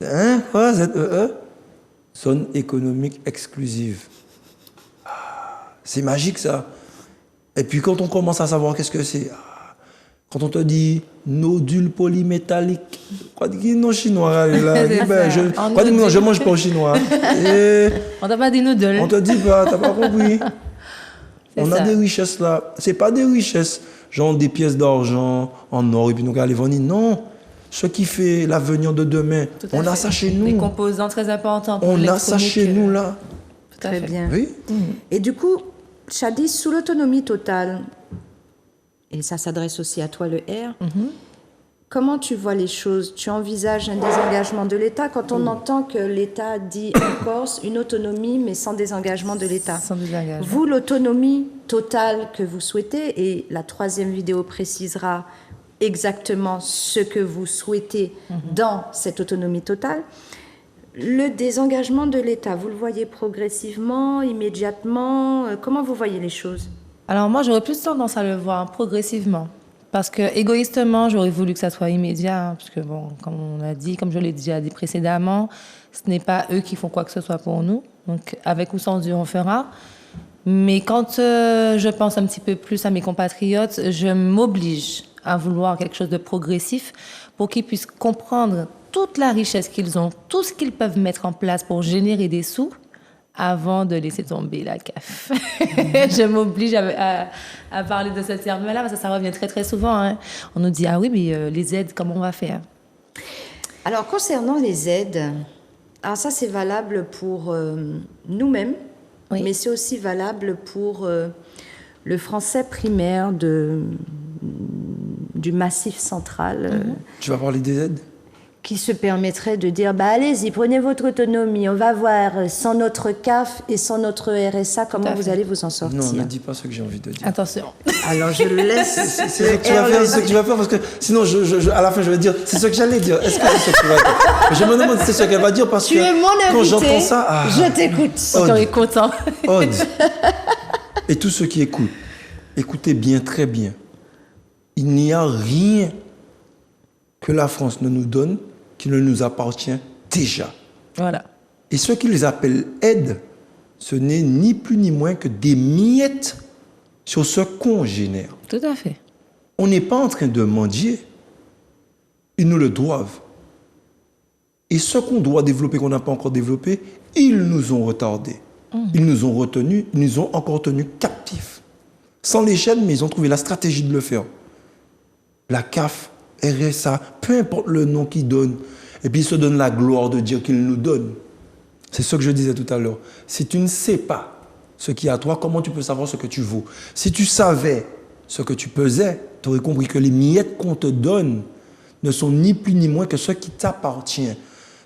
hein, quoi, ZEE? Zone économique exclusive. Ah, c'est magique, ça. Et puis quand on commence à savoir qu'est-ce que c'est, quand on te dit nodule polymétallique, quoi dire non chinois, là, je mange pas au chinois. Et On t'a pas dit noodles. on te dit pas, t'as pas compris. On a ça. des richesses là. C'est pas des richesses, genre des pièces d'argent en or et puis nous allons les vendre. Non. Ce qui fait l'avenir de demain, Tout à on a fait. ça chez nous. Des composants très importants pour On a ça l'électronique, chez nous là. Tout à Très fait. bien. Oui. Et du coup, Shadi, sous l'autonomie totale, et ça s'adresse aussi à toi le R, comment tu vois les choses? Tu envisages un désengagement de l'État quand on entend que l'État dit en Corse une autonomie mais sans désengagement de l'État? Sans désengagement. Vous, l'autonomie totale que vous souhaitez, et la 3e vidéo précisera exactement ce que vous souhaitez dans cette autonomie totale. Le désengagement de l'État, vous le voyez progressivement, immédiatement? Comment vous voyez les choses? Alors moi, j'aurais plus tendance à le voir progressivement. Parce que égoïstement, j'aurais voulu que ça soit immédiat. Hein, parce que bon, comme on a dit, comme je l'ai déjà dit précédemment, ce n'est pas eux qui font quoi que ce soit pour nous. Donc avec ou sans Dieu, on fera. Mais quand je pense un petit peu plus à mes compatriotes, je m'oblige à vouloir quelque chose de progressif pour qu'ils puissent comprendre toute la richesse qu'ils ont, tout ce qu'ils peuvent mettre en place pour générer des sous avant de laisser tomber la CAF. Je m'oblige à parler de ce terme-là parce que ça revient très très souvent. Hein. On nous dit, ah oui, mais les aides, comment on va faire? Alors, concernant les aides, alors ça, c'est valable pour nous-mêmes, Oui. mais c'est aussi valable pour le français primaire du Massif central, Tu vas parler des aides? qui se permettrait de dire, bah, allez-y, prenez votre autonomie, on va voir, sans notre CAF et sans notre RSA, comment à vous fait. allez vous en sortir. Non, ne dis pas ce que j'ai envie de dire. Attention. Alors, je laisse... C'est ce que tu vas faire, c'est ce que tu vas faire, parce que sinon, à la fin, je vais dire, c'est ce que j'allais dire. Est-ce que c'est ce que tu vas dire? Je me demande si c'est ce qu'elle va dire, parce Tu que es mon quand invité, j'entends ça, je t'écoute. On est content. Aude, et tous ceux qui écoutent, écoutez bien, très bien. Il n'y a rien que la France ne nous donne qui ne nous appartient déjà. Voilà. Et ce qu'ils appellent aide, ce n'est ni plus ni moins que des miettes sur ce qu'on génère. Tout à fait. On n'est pas en train de mendier. Ils nous le doivent. Et ce qu'on doit développer, qu'on n'a pas encore développé, ils nous ont retardés. Ils nous ont retenus, ils nous ont encore tenus captifs. Sans l'échelle, mais ils ont trouvé la stratégie de le faire. La CAF, RSA, peu importe le nom qu'ils donnent, et puis ils se donnent la gloire de dire qu'ils nous donnent. C'est ce que je disais tout à l'heure. Si tu ne sais pas ce qui est à toi, comment tu peux savoir ce que tu vaux? Si tu savais ce que tu pesais, tu aurais compris que les miettes qu'on te donne ne sont ni plus ni moins que ce qui t'appartient.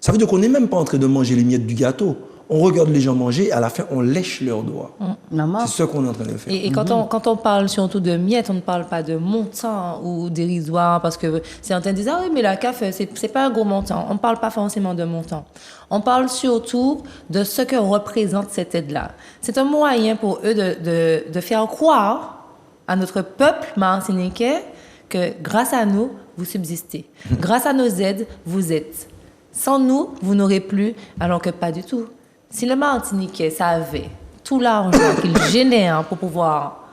Ça veut dire qu'on n'est même pas en train de manger les miettes du gâteau. On regarde les gens manger et à la fin, on lèche leurs doigts. Maman, C'est ce qu'on est en train de faire. Et quand on parle surtout de miettes, on ne parle pas de montant ou dérisoire, parce que certains disent, ah oui, mais la CAF, c'est pas un gros montant. On ne parle pas forcément de montant. On parle surtout de ce que représente cette aide-là. C'est un moyen pour eux de faire croire à notre peuple martiniquais que grâce à nous, vous subsistez. Grâce à nos aides, vous êtes. Sans nous, vous n'aurez plus, alors que pas du tout. Si le Martiniquais savait tout l'argent qu'il génère pour pouvoir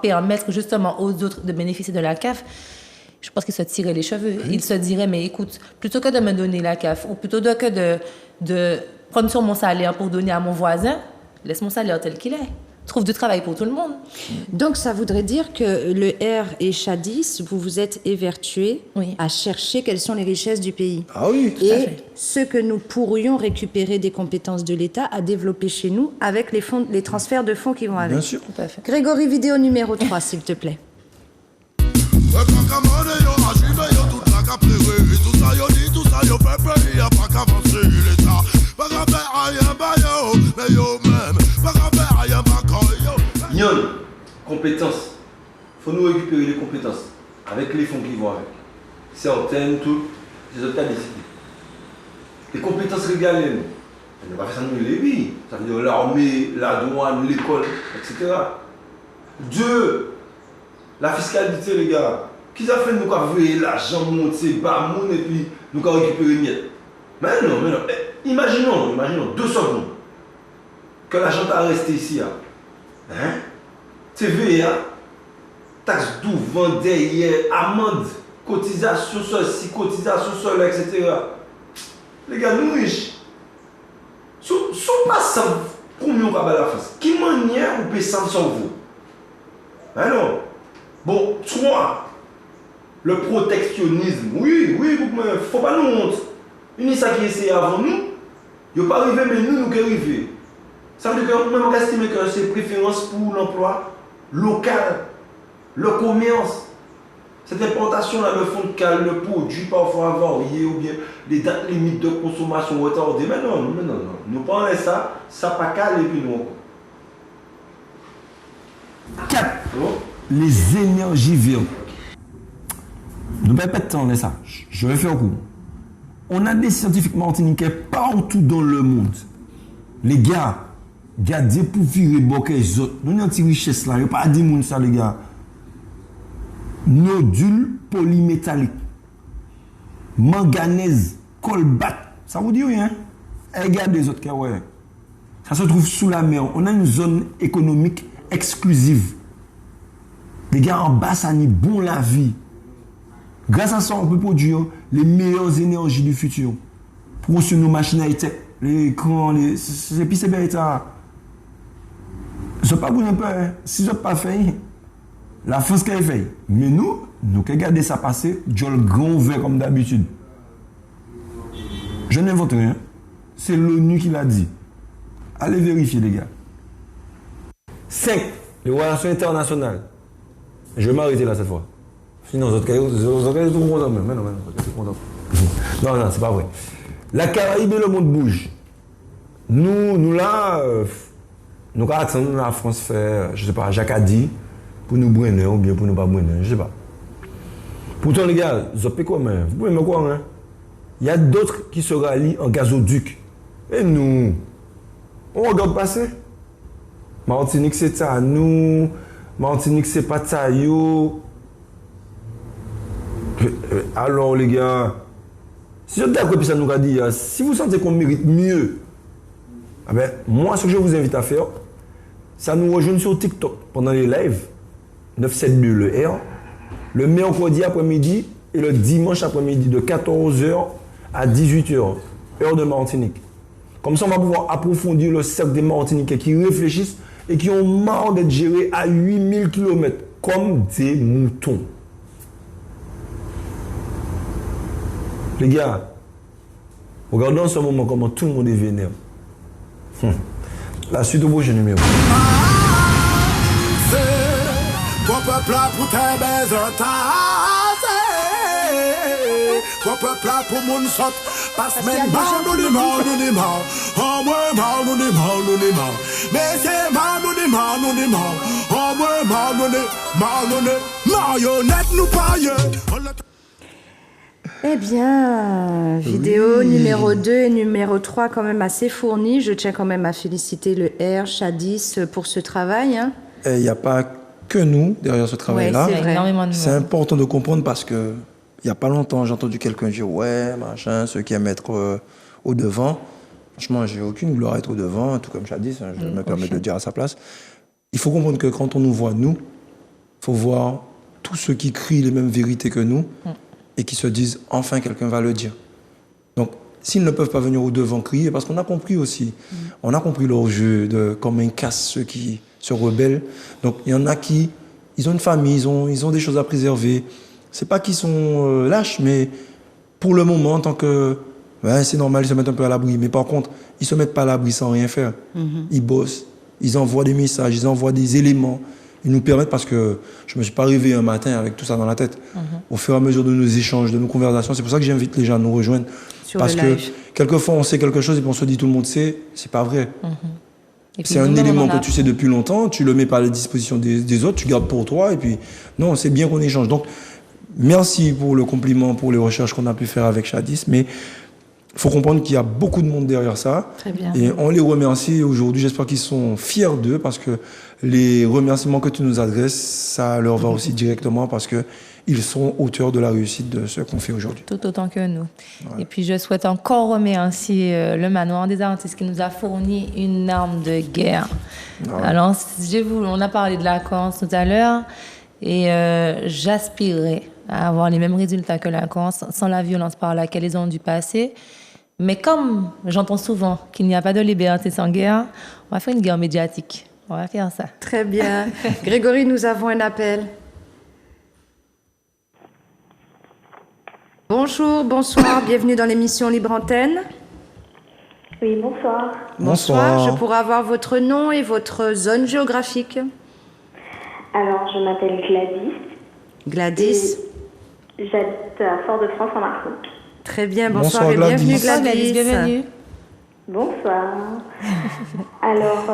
permettre justement aux autres de bénéficier de la CAF, je pense qu'il se tirait les cheveux. Il se dirait, mais écoute, plutôt que de me donner la CAF, ou plutôt que de prendre sur mon salaire pour donner à mon voisin, laisse mon salaire tel qu'il est. trouve du travail pour tout le monde. Donc, ça voudrait dire que le R et Chadis, vous vous êtes évertués Oui. à chercher quelles sont les richesses du pays. Ah oui. à Et fait. ce que nous pourrions récupérer des compétences de l'État à développer chez nous avec les transferts de fonds qui vont avec. Bien sûr. Tout à fait. Grégory, vidéo numéro 3, s'il te plaît. Nyon, compétences. Il faut nous récupérer les compétences avec les fonds qui vont avec. Certaines, toutes, les autres cas décidés. Les compétences régaliennes. On ne va pas faire ça nous les vies. Ça veut dire l'armée, la douane, l'école, etc. Deux, la fiscalité, les gars. Qui a fait nous avons l'argent monter, bas et puis nous avons récupéré miettes. Mais non. Imaginons 2 secondes que l'argent a resté ici. Hein? TVA, taxe d'où, vente derrière, amende, cotisation sur ci, cotisation sur là, etc. Les gars, nous riches. Si on passe ça, combien on va à la face? Qui manière on peut ça sur vous? Alors, bon, 3. Le protectionnisme. Oui, il faut pas nous honte. Une ça qui essaie avant nous, il n'est pas arrivé, mais nous qui arrivons. Ça veut dire que même on estime que c'est préférence pour l'emploi local, le commerce. Cette importation-là, le fond de cale, le produit parfois avarié ou bien les dates limites de consommation retardées. Mais non. Nous prenons ça pas calé et puis nous. 4. Les énergies vertes. Nous ne pouvons pas de temps, ça. Je vais faire court. On a des scientifiques martiniquais partout dans le monde. Les gars, gardez pour virer boquet les autres. Nous avons une richesse là. Il n'y a pas à dire ça, les gars. Nodules polymétalliques. Manganèse, colbate. Ça vous dit rien? Regardez les autres cas, ouais. Ça se trouve sous la mer. On a une zone économique exclusive. Les gars en bas, ça n'est bon la vie. Grâce à ça, on peut produire les meilleures énergies du futur. Pour construire nos machines high-tech, les écrans, c'est bien ça. Ce n'est pas bon un peu. Si ce n'est pas fait, la France qui a fait. Mais nous qui regardons ça passer, j'ai le grand verre comme d'habitude. Je n'invente rien. C'est l'ONU qui l'a dit. Allez vérifier, les gars. 5. Les relations internationales. Je vais m'arrêter là cette fois. Sinon, vous êtes tout content même. Mais non, non, c'est pas vrai. La Caraïbe et le monde bougent. Nous là, nous attendons la France faire, je sais pas, Jacadi pour nous brûler ou bien pour nous pas brûler, je sais pas. Pourtant, les gars, vous avez quoi, mais vous pouvez me croire, hein? Il y a d'autres qui se rallient en gazoduc. Et nous, on regarde passer. Martinique, c'est ça, nous. Martinique, c'est pas ça, yo. Alors, les gars, si vous êtes d'accord avec ça, nous a dit, si vous sentez qu'on mérite mieux, ah ben, moi, ce que je vous invite à faire, c'est à nous rejoindre sur TikTok pendant les lives, 972 le R, le mercredi après-midi et le dimanche après-midi de 14h à 18h, heure de Martinique. Comme ça, on va pouvoir approfondir le cercle des Martiniquais qui réfléchissent et qui ont marre d'être gérés à 8000 km comme des moutons. Les gars, regardez en ce moment comment tout le monde est vénère. La suite au prochain numéro. Qu'on peuple là pour tes baisers qu'on peuple là pour mon saute. Parce même mal nous dit mal, nous dit mal. Oh moi mal nous dit mal, nous dit mal. Mais c'est mal nous dit mal, nous dit mal. Oh moi mal nous dit mal, nous dit marionnette nous paye. Eh bien, vidéo numéro 2 et numéro 3 quand même assez fournies. Je tiens quand même à féliciter le R, Chadis pour ce travail. Hein. Il n'y a pas que nous derrière ce travail-là. Ouais, c'est énormément de C'est monde. important de comprendre parce que il n'y a pas longtemps, j'ai entendu quelqu'un dire ouais, machin, ceux qui aiment être au devant. Franchement, j'ai aucune gloire à être au devant, tout comme Chadis, hein, je me permets de le dire à sa place. Il faut comprendre que quand on nous voit, nous, il faut voir tous ceux qui crient les mêmes vérités que nous et qui se disent enfin quelqu'un va le dire. Donc, s'ils ne peuvent pas venir au devant crier, parce qu'on a compris aussi, on a compris leur jeu de comment ils cassent ceux qui se rebellent. Donc il y en a qui, ils ont une famille, ils ont des choses à préserver. C'est pas qu'ils sont lâches, mais pour le moment, en tant que... Ouais, c'est normal, ils se mettent un peu à l'abri. Mais par contre, ils se mettent pas à l'abri sans rien faire. Ils bossent, ils envoient des messages, ils envoient des éléments. Ils nous permettent, parce que je me suis pas réveillé un matin avec tout ça dans la tête. Au fur et à mesure de nos échanges, de nos conversations, c'est pour ça que j'invite les gens à nous rejoindre. Parce que quelquefois, on sait quelque chose et puis on se dit tout le monde sait, c'est pas vrai. C'est un élément que tu sais depuis longtemps, tu le mets pas à la disposition des autres, tu gardes pour toi, et puis non, c'est bien qu'on échange. Donc, merci pour le compliment, pour les recherches qu'on a pu faire avec Shadis, mais il faut comprendre qu'il y a beaucoup de monde derrière ça. Très bien. Et on les remercie aujourd'hui. J'espère qu'ils sont fiers d'eux, parce que les remerciements que tu nous adresses, ça leur va aussi directement, parce qu'ils sont auteurs de la réussite de ce qu'on fait aujourd'hui. Tout autant que nous. Ouais. Et puis je souhaite encore remercier le Manoir des Artistes qui nous a fourni une arme de guerre. Ouais. Alors, on a parlé de la Corse tout à l'heure, et j'aspirais à avoir les mêmes résultats que la Corse, sans la violence par laquelle ils ont dû passer. Mais comme j'entends souvent qu'il n'y a pas de liberté sans guerre, on va faire une guerre médiatique. On va faire ça. Très bien. Grégory, nous avons un appel. Bonjour, bonsoir, bienvenue dans l'émission Libre Antenne. Oui, bonsoir. Bonsoir, je pourrais avoir votre nom et votre zone géographique. Alors, je m'appelle Gladys. Gladys. J'habite à Fort-de-France, en Martinique. Très bien, bonsoir et bienvenue Gladys. Bienvenue. Bonsoir. Alors,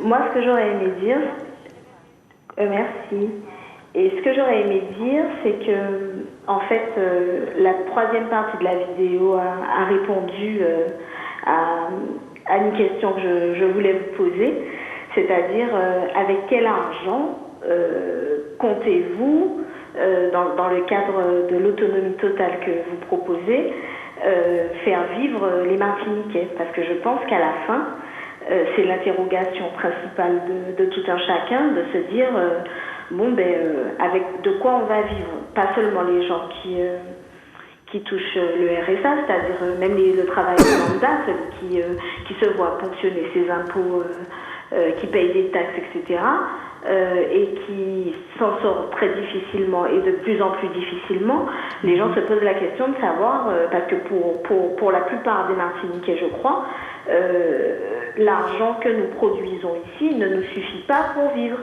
moi, ce que j'aurais aimé dire... merci. Et ce que j'aurais aimé dire, c'est que, en fait, la troisième partie de la vidéo a répondu à une question que je voulais vous poser, c'est-à-dire avec quel argent comptez-vous, dans le cadre de l'autonomie totale que vous proposez, faire vivre les Martiniquais? Parce que je pense qu'à la fin, c'est l'interrogation principale de tout un chacun, de se dire... avec de quoi on va vivre? Pas seulement les gens qui touchent le RSA, c'est-à-dire même le travail lambda, celui qui se voit ponctionner ses impôts, qui paye des taxes, etc., et qui s'en sort très difficilement et de plus en plus difficilement. Les gens se posent la question de savoir, parce que pour la plupart des Martiniquais, je crois, l'argent que nous produisons ici ne nous suffit pas pour vivre.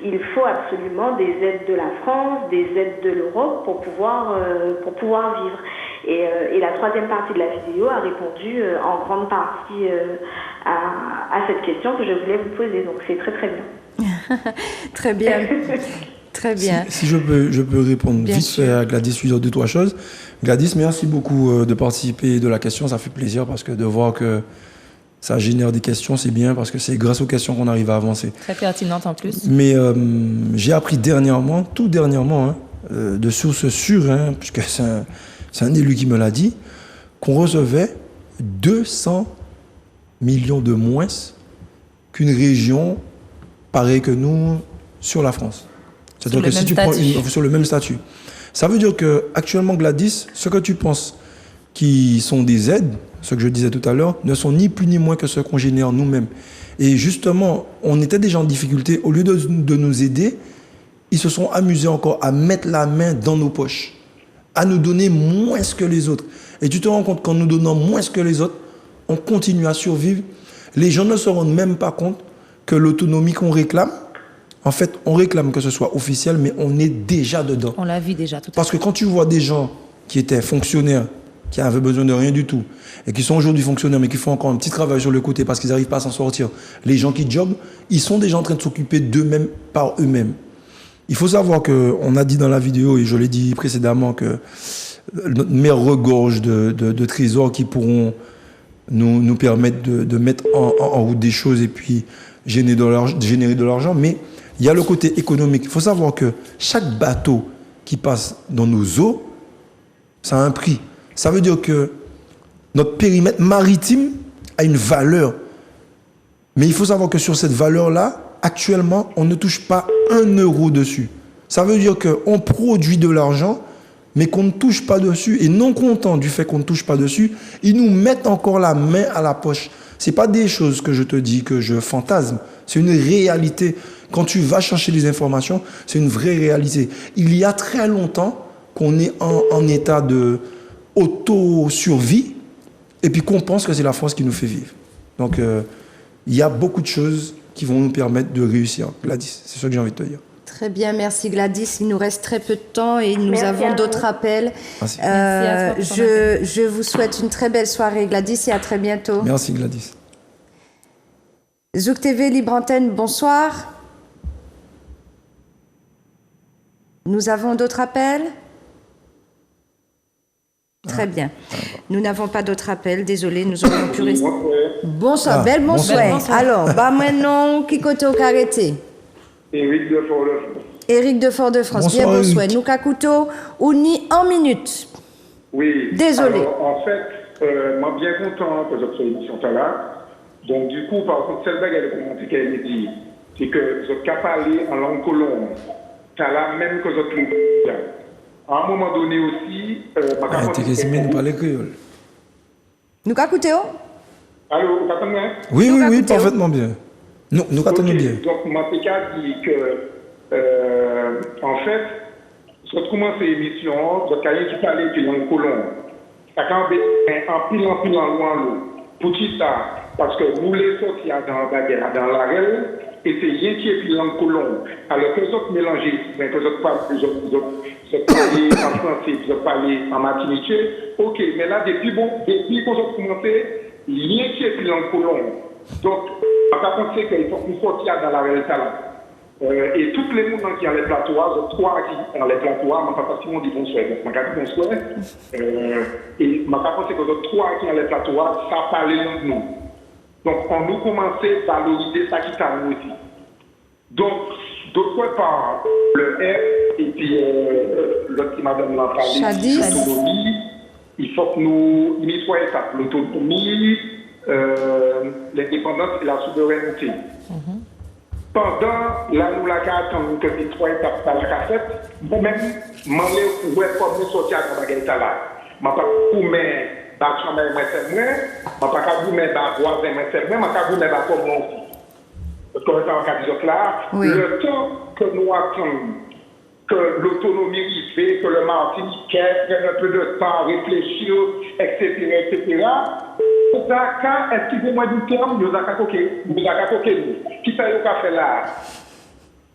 Il faut absolument des aides de la France, des aides de l'Europe pour pouvoir vivre. Et la troisième partie de la vidéo a répondu en grande partie à cette question que je voulais vous poser. Donc c'est très très bien. Très bien. Très bien. Si je peux répondre bien vite fait à Gladys sur 2-3 choses. Gladys, merci beaucoup de participer de la question. Ça fait plaisir, parce que de voir que ça génère des questions, c'est bien, parce que c'est grâce aux questions qu'on arrive à avancer. Très pertinente en plus. Mais j'ai appris tout dernièrement, de sources sûres, puisque c'est un élu qui me l'a dit, qu'on recevait 200 millions de moins qu'une région pareille que nous sur la France. C'est-à-dire que si tu prends sur le même statut. Ça veut dire que actuellement, Gladys, ce que tu penses qui sont des aides, ce que je disais tout à l'heure, ne sont ni plus ni moins que ce qu'on génère nous-mêmes. Et justement, on était déjà en difficulté. Au lieu de nous aider, ils se sont amusés encore à mettre la main dans nos poches, à nous donner moins que les autres. Et tu te rends compte qu'en nous donnant moins que les autres, on continue à survivre. Les gens ne se rendent même pas compte que l'autonomie qu'on réclame, en fait, on réclame que ce soit officiel, mais on est déjà dedans. On la vit déjà tout à fait. Parce que quand tu vois des gens qui étaient fonctionnaires, qui avaient besoin de rien du tout, et qui sont aujourd'hui fonctionnaires, mais qui font encore un petit travail sur le côté parce qu'ils n'arrivent pas à s'en sortir, les gens qui jobbent, ils sont déjà en train de s'occuper d'eux-mêmes par eux-mêmes. Il faut savoir qu'on a dit dans la vidéo, et je l'ai dit précédemment, que notre mer regorge de trésors qui pourront nous permettre de mettre en route des choses et puis générer de l'argent. Mais il y a le côté économique. Il faut savoir que chaque bateau qui passe dans nos eaux, ça a un prix. Ça veut dire que notre périmètre maritime a une valeur. Mais il faut savoir que sur cette valeur-là, actuellement, on ne touche pas 1 euro dessus. Ça veut dire qu'on produit de l'argent, mais qu'on ne touche pas dessus. Et non content du fait qu'on ne touche pas dessus, ils nous mettent encore la main à la poche. Ce n'est pas des choses que je te dis, que je fantasme. C'est une réalité. Quand tu vas chercher les informations, c'est une vraie réalité. Il y a très longtemps qu'on est en état de auto-survie et puis qu'on pense que c'est la France qui nous fait vivre. Donc, il y a beaucoup de choses qui vont nous permettre de réussir. Gladys, c'est ce que j'ai envie de te dire. Très bien, merci Gladys. Il nous reste très peu de temps et nous Merci avons à d'autres vous. appels. Merci. Merci à toi pour ton appel. Je vous souhaite une très belle soirée Gladys et à très bientôt. Merci Gladys. Zouk TV, Libre Antenne, bonsoir. Nous avons d'autres appels? Très bien. Nous n'avons pas d'autres appels, désolé, nous aurions pu rester. Bonsoir, belle bonsoir. Alors, bah maintenant, qui côté au carrété? Éric de Fort-de-France. Éric de Fort-de-France, Bonsoir, bien bonsoir. Éric. Nous Kakuto, ou ni en minute. Oui. Désolé. Alors, en fait, moi bien content que votre émission soit là. Donc, du coup, par contre, celle-là, elle a commenté qu'elle me dit, c'est que je cap parler en langue colombe. T'as là même que je trouve. À un moment donné aussi, Ah, t'es quasiment nous parler créole. Nous Kakuto? Allô, vous entendez? Oui, Nous oui, oui, Kakuto. parfaitement bien. Nous attendons Ok, bien. donc, moi, c'est qu'à dire que, en fait, je commence l'émission, je cahier qui parlait de langue colombe. Ça quand en pile en l'eau. Pour qui ça? Parce que vous les sortir dans la règle, et c'est rien qui est puis langue colombe. Alors que les autres mélangés, mais que les autres parlent en français, les autres parlent en martiniquais, ok, mais là, depuis qu'on a commencé, rien qui est puis langue colombe. Donc, on va penser qu'il faut qu'on sortir dans la réalité là. Et tous les gens qui ont les plateaux, je crois qui ont les plateaux, je pas forcément dit bonsoir, donc je dis bonsoir. Et je pense que les trois qui ont les plateaux, ça parle de nous. Donc, on nous commençait à valoriser ça qui t'a nous aussi. Donc, d'autre part, le R, et puis l'autre qui m'a donné la parole, l'autonomie, il faut que nous nettoyions ça. L'autonomie, l'indépendance et la souveraineté. Pendant la nous la carte, comme que les trois étapes dans la cassette, moi-même, je m'en vais comme nous sortir dans la guerre là. Je ne vais pas vous mettre dans la chambre, je ne vais pas vous mettre dans la voisin, je ne vais pas vous mettre dans la comme moi aussi. Parce que le temps que nous attendons que l'autonomie arrive, que le Martiniquais prenne un peu de temps à réfléchir, etc., etc., est-ce qu'il y a moins du terme, nous avons coqué, qui ça y a fait là?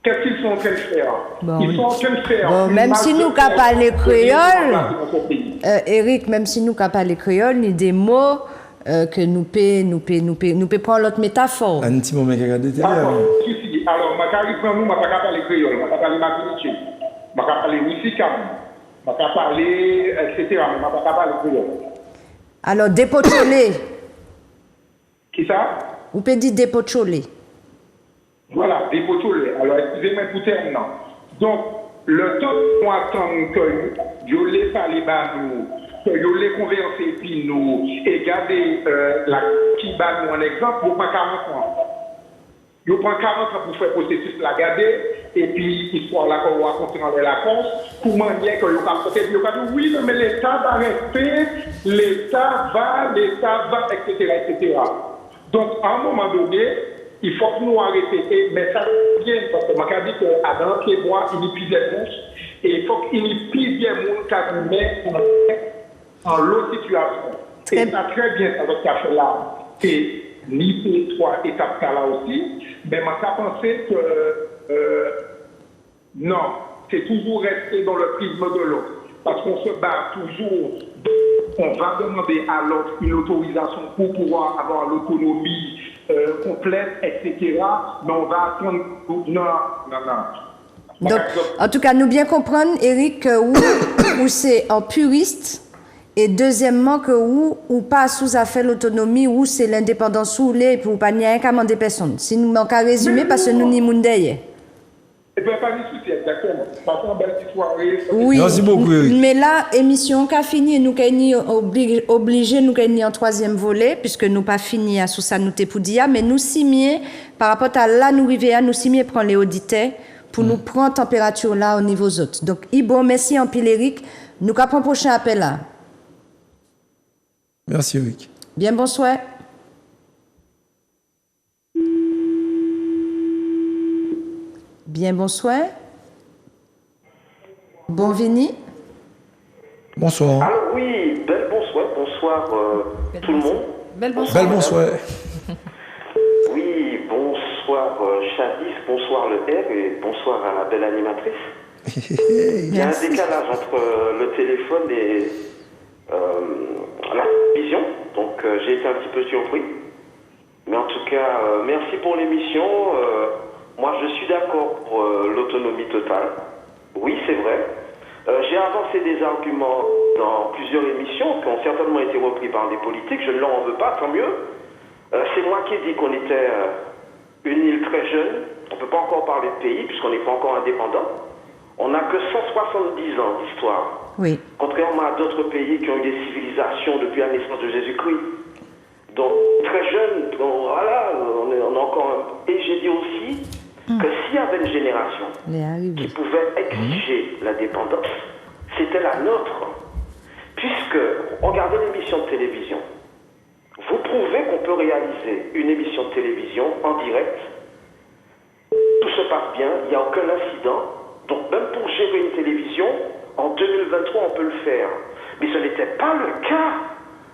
Qu'est-ce qu'ils sont en train de faire? Ils sont en train de faire. Bon, même si nous n'avons pas les créoles, Eric, même si nous n'avons pas les créoles, ni des mots que nous pouvons prendre l'autre métaphore. Un petit moment qui a regardé télé. Alors, je ne vais pas parler créole, je ne vais pas parler martiniquais, je ne vais pas parler wissicam, je ne vais pas parler, etc., mais je ne vais pas parler créole. Alors, dépocholé. Qui ça? Vous pouvez dire dépocholé. Voilà, dépocholé. Alors, excusez-moi pour terminer. Donc, le temps qu'on attend que je les parle bas nous, que je les converser puis nous, et garder la qui bat nous en exemple, vous prend 40 ans. Vous prend 40 ans pour faire le processus la garder, et puis histoire là qu'on va continuer dans la course, pour manier que vous avez dit oui, mais l'État va rester, l'État va, etc., etc. Donc, à un moment donné, il faut que nous arrêtions. Mais ça vient, parce que je dis qu'Adam qui voit, il y a plusieurs mouches, et il faut qu'il y ait plusieurs mouches qui nous mettent en l'autre situation. Et ça très bien, ça va faire là. Et ni trois étapes là aussi, mais je pense que non, c'est toujours rester dans le prisme de l'autre. Parce qu'on se bat toujours, on va demander à l'autre une autorisation pour pouvoir avoir l'autonomie complète, etc. Mais on va attendre. Non. Donc, en tout cas, nous bien comprendre, Eric, où c'est en puriste. Et deuxièmement, que ou pas sous affaire l'autonomie, ou c'est l'indépendance ou les, pour pas n'y avoir qu'à demander personne. Si nous manquons à résumer, parce que nous n'y sommes pas. Et bien, pas de souci, exactement. Passons une belle soirée. Oui, merci beaucoup, Eric. Mais là, émission qu'a fini, nous sommes obligés, nous sommes en troisième volet, puisque nous pas fini à sous ça nous t'époudia, mais nous simiers, par rapport à là, nous arrivons, nous simiers prendre les auditeurs pour nous prendre température là au niveau autres. Donc, bon, merci en pile, Eric. Nous avons un prochain appel là. Merci, Eric. Bien, bonsoir. Bien, bonsoir. Bon Vini. Bonsoir. Alors oui, bel bonsoir, bonsoir tout le monde. Bel bonsoir. Bel bonsoir. Oui, bonsoir Chadis, bonsoir le R et bonsoir à la belle animatrice. Il y a un décalage entre le téléphone et la vision, donc j'ai été un petit peu surpris. Mais en tout cas, merci pour l'émission. Moi, je suis d'accord pour l'autonomie totale. Oui, c'est vrai. J'ai avancé des arguments dans plusieurs émissions qui ont certainement été repris par des politiques. Je ne leur en veux pas, tant mieux. C'est moi qui ai dit qu'on était une île très jeune. On ne peut pas encore parler de pays puisqu'on n'est pas encore indépendant. On n'a que 170 ans d'histoire. Oui. Contrairement à d'autres pays qui ont eu des civilisations depuis la naissance de Jésus-Christ. Donc, très jeune, voilà, on est encore... Et j'ai dit aussi que s'il y avait une génération qui pouvait exiger l'indépendance, c'était la nôtre. Puisque, regardez l'émission de télévision. Vous prouvez qu'on peut réaliser une émission de télévision en direct. Tout se passe bien, il n'y a aucun incident. Donc, même pour gérer une télévision, en 2023, on peut le faire. Mais ce n'était pas le cas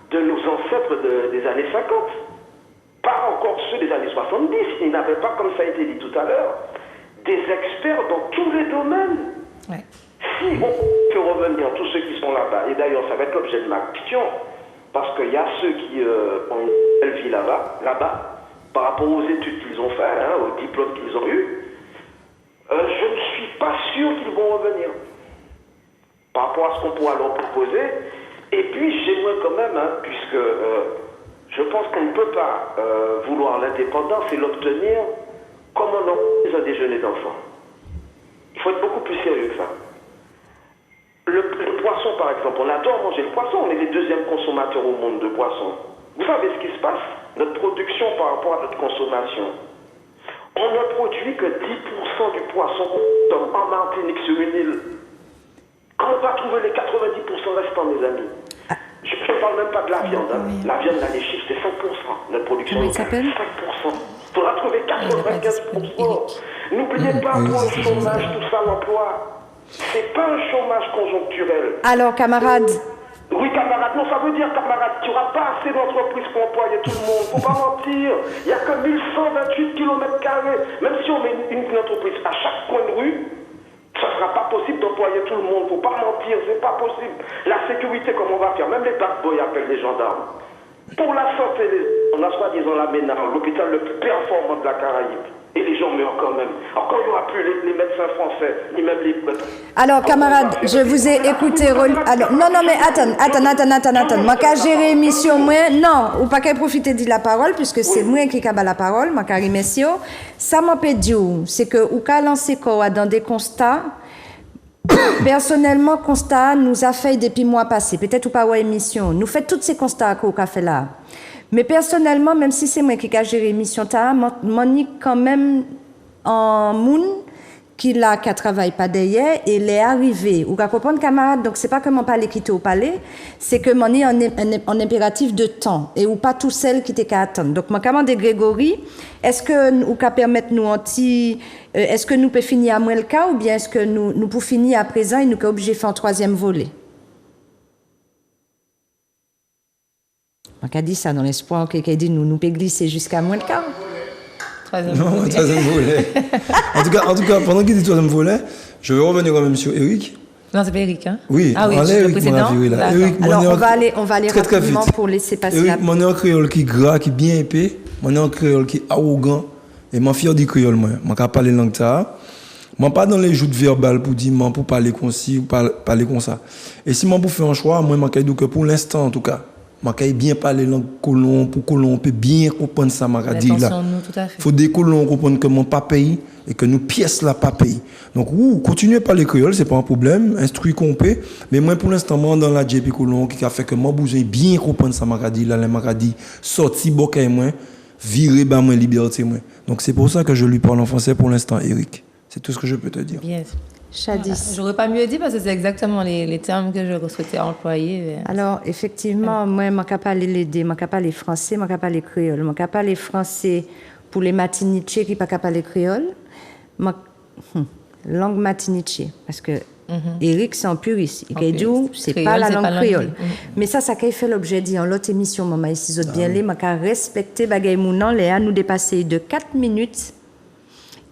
de nos ancêtres des années 50. Pas encore ceux des années 70. Ils n'avaient pas, comme ça a été dit tout à l'heure, des experts dans tous les domaines. Ouais. Si on fait revenir tous ceux qui sont là-bas, et d'ailleurs ça va être l'objet de ma question, parce qu'il y a ceux qui ont une belle vie là-bas, par rapport aux études qu'ils ont faites, aux diplômes qu'ils ont eus, je ne suis pas sûr qu'ils vont revenir. Par rapport à ce qu'on pourra leur proposer. Et puis j'aimerais quand même, puisque je pense qu'on ne peut pas vouloir l'indépendance et l'obtenir comme on organise un déjeuner d'enfants. Il faut être beaucoup plus sérieux que ça. Le poisson, par exemple, on adore manger le poisson, on est les deuxièmes consommateurs au monde de poisson. Vous savez ce qui se passe? Notre production par rapport à notre consommation. On ne produit que 10% du poisson qu'on consomme en Martinique sur une île. Quand on va trouver les 90% restants, mes amis, je ne parle même pas de la viande. La viande, là, les chiffres, c'est 5%. Notre production est 5%. Il faudra trouver 95%. N'oubliez pas, pour le chômage, tout ça, l'emploi, c'est pas un chômage conjoncturel. Alors, camarades. Oui, camarade, non, ça veut dire, camarade, qu'il n'y aura pas assez d'entreprises pour employer tout le monde. Faut pas mentir. Il n'y a que 1128 km². Même si on met une entreprise à chaque coin de rue, ça ne sera pas possible d'employer tout le monde. Faut pas mentir, c'est pas possible. La sécurité, comment on va faire? Même les bad boys appellent les gendarmes. Pour la santé, on a soi-disant la Ménard, l'hôpital le plus performant de la Caraïbe. Et les gens meurent quand même. Alors quand il n'y aura plus les médecins français, ni même les prêtres. Alors, camarades, je vous ai écouté. Alors, non, mais attends. Moi, quand j'ai réémission, moi, non, ou pas qu'à profiter de la parole, puisque c'est moi qui ai la parole, moi, Carrie Messieurs. Ça m'a dit, c'est que, ou qu'à lancer quoi dans des constats. Personnellement, constat nous a fait depuis mois passés, peut-être ou pas ouais émission. Nous fait tous ces constats qu'on a fait là. Mais personnellement, même si c'est moi qui ai géré l'émission, Monique quand même en moun qui travaille pas derrière et elle est arrivée. Vous comprenez, camarade? Donc c'est pas comment parler quitter au palais, c'est que Monique en impératif de temps et ou pas tout seul qui était qu'à attendre. Donc mon camarade Grégory, est-ce que nous pouvons permettre nous est-ce que nous pouvons finir à moins le cas ou bien est-ce que nous pouvons finir à présent et nous sommes obligés de faire un troisième volet? On a dit ça dans l'espoir qu'il a dit nous pouvons glisser jusqu'à moins le cas. Troisième volet. en tout cas, pendant qu'il dit troisième volet, je vais revenir quand même sur Eric. Non, c'est pas Eric, hein? Oui, ah oui, Eric, le précédent. Eric, alors, on va aller très rapidement vite. pour laisser passer Eric, la... mon est un créole qui est gras, qui est bien épais. Mon est un créole qui est arrogant. Et mon fier du créole, moi. Je ne parler langue ça. Moi, pas dans les joutes verbales pour dire, pour parler comme ci ou parler comme ça. Et si moi, pour faire un choix, moi, je dis que pour l'instant, en tout cas, je vais bien parler langue colon, pour colon, peut bien comprendre ça, je dis là. Il faut des colons comprendre que mon pas pays et que nous pièces là pas pays. Donc, continuez à parler créole, c'est pas un problème, instruit qu'on peut. Mais moi, pour l'instant, moi, dans la JP colon, qui a fait que moi, besoin bien comprendre ça, je dis là, je dis, sorti, bokeh, moi, virer, bah, moi, liberté, moi. Donc, c'est pour ça que je lui parle en français pour l'instant, Eric. C'est tout ce que je peux te dire. Bien. Chadis. Voilà. J'aurais pas mieux dit parce que c'est exactement les termes que je souhaitais employer. Alors, effectivement, moi, je ne peux pas l'aider, je ne peux pas parler français, je ne peux pas parler créole. Je ne peux pas parler français pour les Martiniquais qui ne peuvent pas parler créole. langue matiniche, parce que Eric, c'est en puriste. Il dit, c'est Créole, pas la c'est langue pas langue créole. créole. Mais ça fait l'objet dit en l'autre émission, maman, ici, vous bien les, m'a respecter bagay mounan, les a nous dépasser de 4 minutes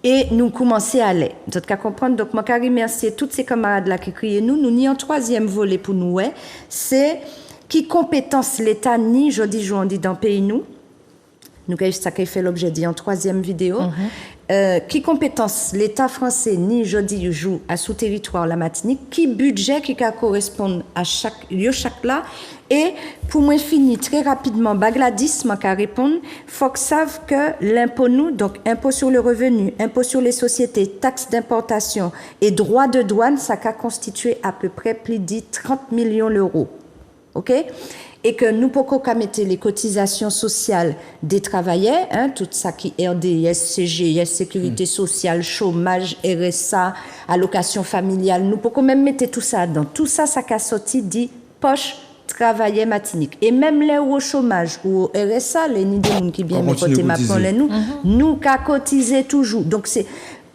et nous commencer à aller. Vous avez comprendre, donc, je remercie tous ces camarades-là qui crient nous n'y en troisième volet pour nous, c'est qui compétence l'État ni, je dis, on dit dans le pays nous. Nous, ça fait l'objet dit en troisième vidéo. Qui compétence l'État français ni jeudi joue à sous territoire la Martinique, qui budget qui correspond à chaque lieu chaque là, et pour moi finir très rapidement Bagladis m'a qu'à répondre, faut que savent que l'impôt nous, donc impôt sur le revenu, impôt sur les sociétés, taxes d'importation et droits de douane, ça a constitué à peu près plus de 30 millions d'euros. OK? Et que nous pouvons mettre les cotisations sociales des travailleurs, tout ça qui est RDS, CGS, sécurité sociale, chômage, RSA, allocation familiale, nous pouvons même mettre tout ça dedans. Tout ça, ça a sorti dit poche travailler matinique. Et même les au chômage ou au RSA, les nids de monde qui viennent côté maintenant, nous qu'à cotiser toujours. Donc c'est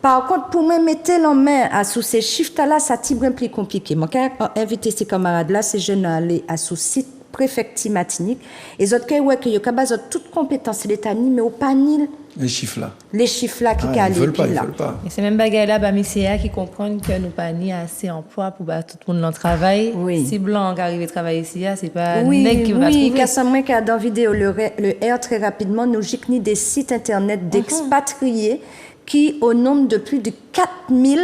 par contre, pour me mettre en main à sous ces chiffres-là, ça c'est un peu plus compliqué. Moi, quand inviter ces camarades-là, ces jeunes à aller à sous site préfecture Martinique, et autres qui ouais que yo kabaz toute compétence l'état ni mais au panil les chiffres là qui calent ils veulent pas. Et c'est même bagaille là bah MCA qui comprennent que nous pas ni assez emploi pour bah tout le monde dans travail. Si blanc qui arrive travailler ici c'est pas nèg qui va trouver. Oui, qu'à moi qui a dans vidéo le R très rapidement nous jikni des sites internet d'expatriés qui au nombre de plus de 4000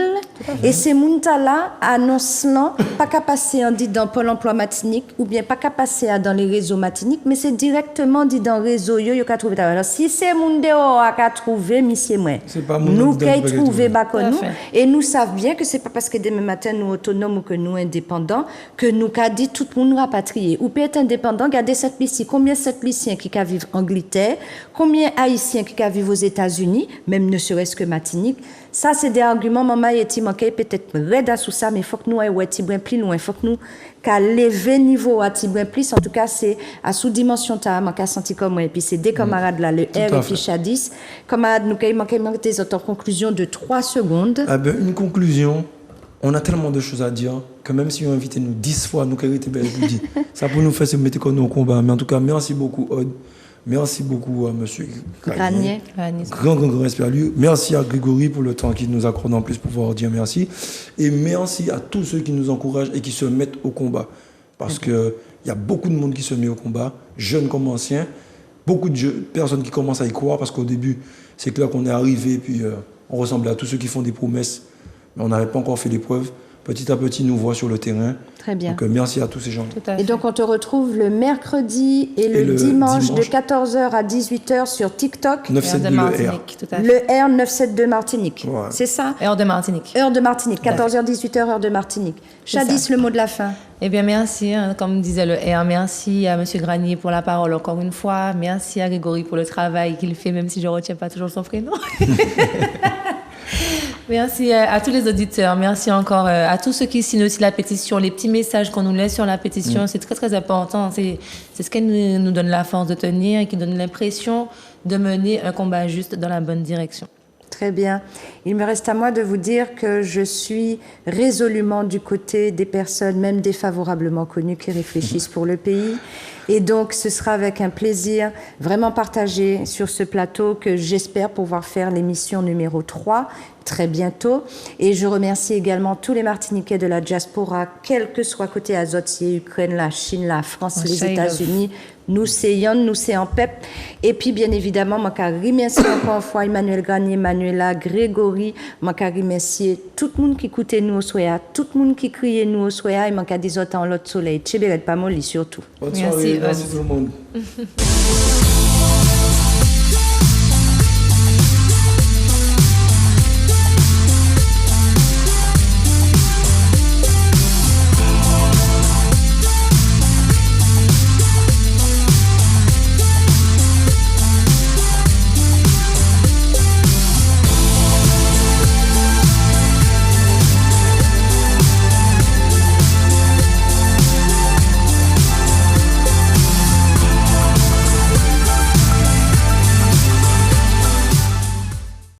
et ces mounta-là annoncent pas qu'à passer en dit dans Pôle emploi Martinique ou bien pas qu'à passer dans les réseaux Martinique mais c'est directement dit dans réseau yo qu'à trouver. Alors si c'est moun dehors à qu'à trouver monsieur moi nous qu'à trouver nous et nous savons bien que c'est pas parce que demain matin nous autonomes ou que nous indépendants que nous qu'a dit tout le monde rapatrié ou peut être indépendant regardez cette ici combien cette lycéens qui vivent en Angleterre combien haïtiens qui vivent aux États-Unis même ne serait-ce que Martinique. Ça, c'est des arguments, maman, et tu manques peut-être raide sous ça, mais il faut que nous ayons plus loin. Il faut que nous qu'à lever niveau à plus. En tout cas, c'est à sous-dimension, tu as senti comme moi. Et puis, c'est des camarades là, le R et puis Chadis. Camarades, nous manquons des autres conclusions de 3 secondes. Ah ben, une conclusion, on a tellement de choses à dire que même si on invité nous 10 fois, nous avons été belle pour dire. Ça pour nous faire se mettre comme au combat. Mais en tout cas, merci beaucoup, Aude. Merci beaucoup à M. Granier. Grand respect à lui. Merci à Grégory pour le temps qu'il nous accorde en plus pour pouvoir dire merci. Et merci à tous ceux qui nous encouragent et qui se mettent au combat. Parce qu'il y a beaucoup de monde qui se met au combat, jeunes comme anciens. Beaucoup de personnes qui commencent à y croire parce qu'au début, c'est clair qu'on est arrivé puis on ressemblait à tous ceux qui font des promesses. Mais on n'avait pas encore fait les preuves. Petit à petit, nous voit sur le terrain. Très bien. Donc, merci à tous ces gens. Et donc, on te retrouve le mercredi et le dimanche de 14h à 18h sur TikTok. 972 le R. Le R 972 Martinique. Ouais. C'est ça? Heure de Martinique. Heure de Martinique. 14h, 18h, heure de Martinique. Chadis, le mot de la fin. Eh bien, merci. Comme disait le R, merci à M. Granier pour la parole encore une fois. Merci à Grégory pour le travail qu'il fait, même si je ne retiens pas toujours son prénom. Merci à tous les auditeurs. Merci encore à tous ceux qui signent aussi la pétition. Les petits messages qu'on nous laisse sur la pétition, c'est très, très important. C'est ce qui nous donne la force de tenir et qui donne l'impression de mener un combat juste dans la bonne direction. Très bien. Il me reste à moi de vous dire que je suis résolument du côté des personnes, même défavorablement connues, qui réfléchissent pour le pays. Et donc, ce sera avec un plaisir vraiment partagé sur ce plateau que j'espère pouvoir faire l'émission numéro 3 très bientôt. Et je remercie également tous les Martiniquais de la diaspora, quel que soit côté Azotier, Ukraine, la Chine, la France, les États-Unis. Nous, c'est Yann, nous, c'est en PEP. Et puis, bien évidemment, je remercie encore une fois Emmanuel Granier, Manuela, Grégory. Je remercie tout le monde qui écoutait nous au soya, tout le monde qui criait nous au soya, et je dis autant l'autre soleil. Tchéberet pas molli surtout. Bonne soirée, merci tout le monde.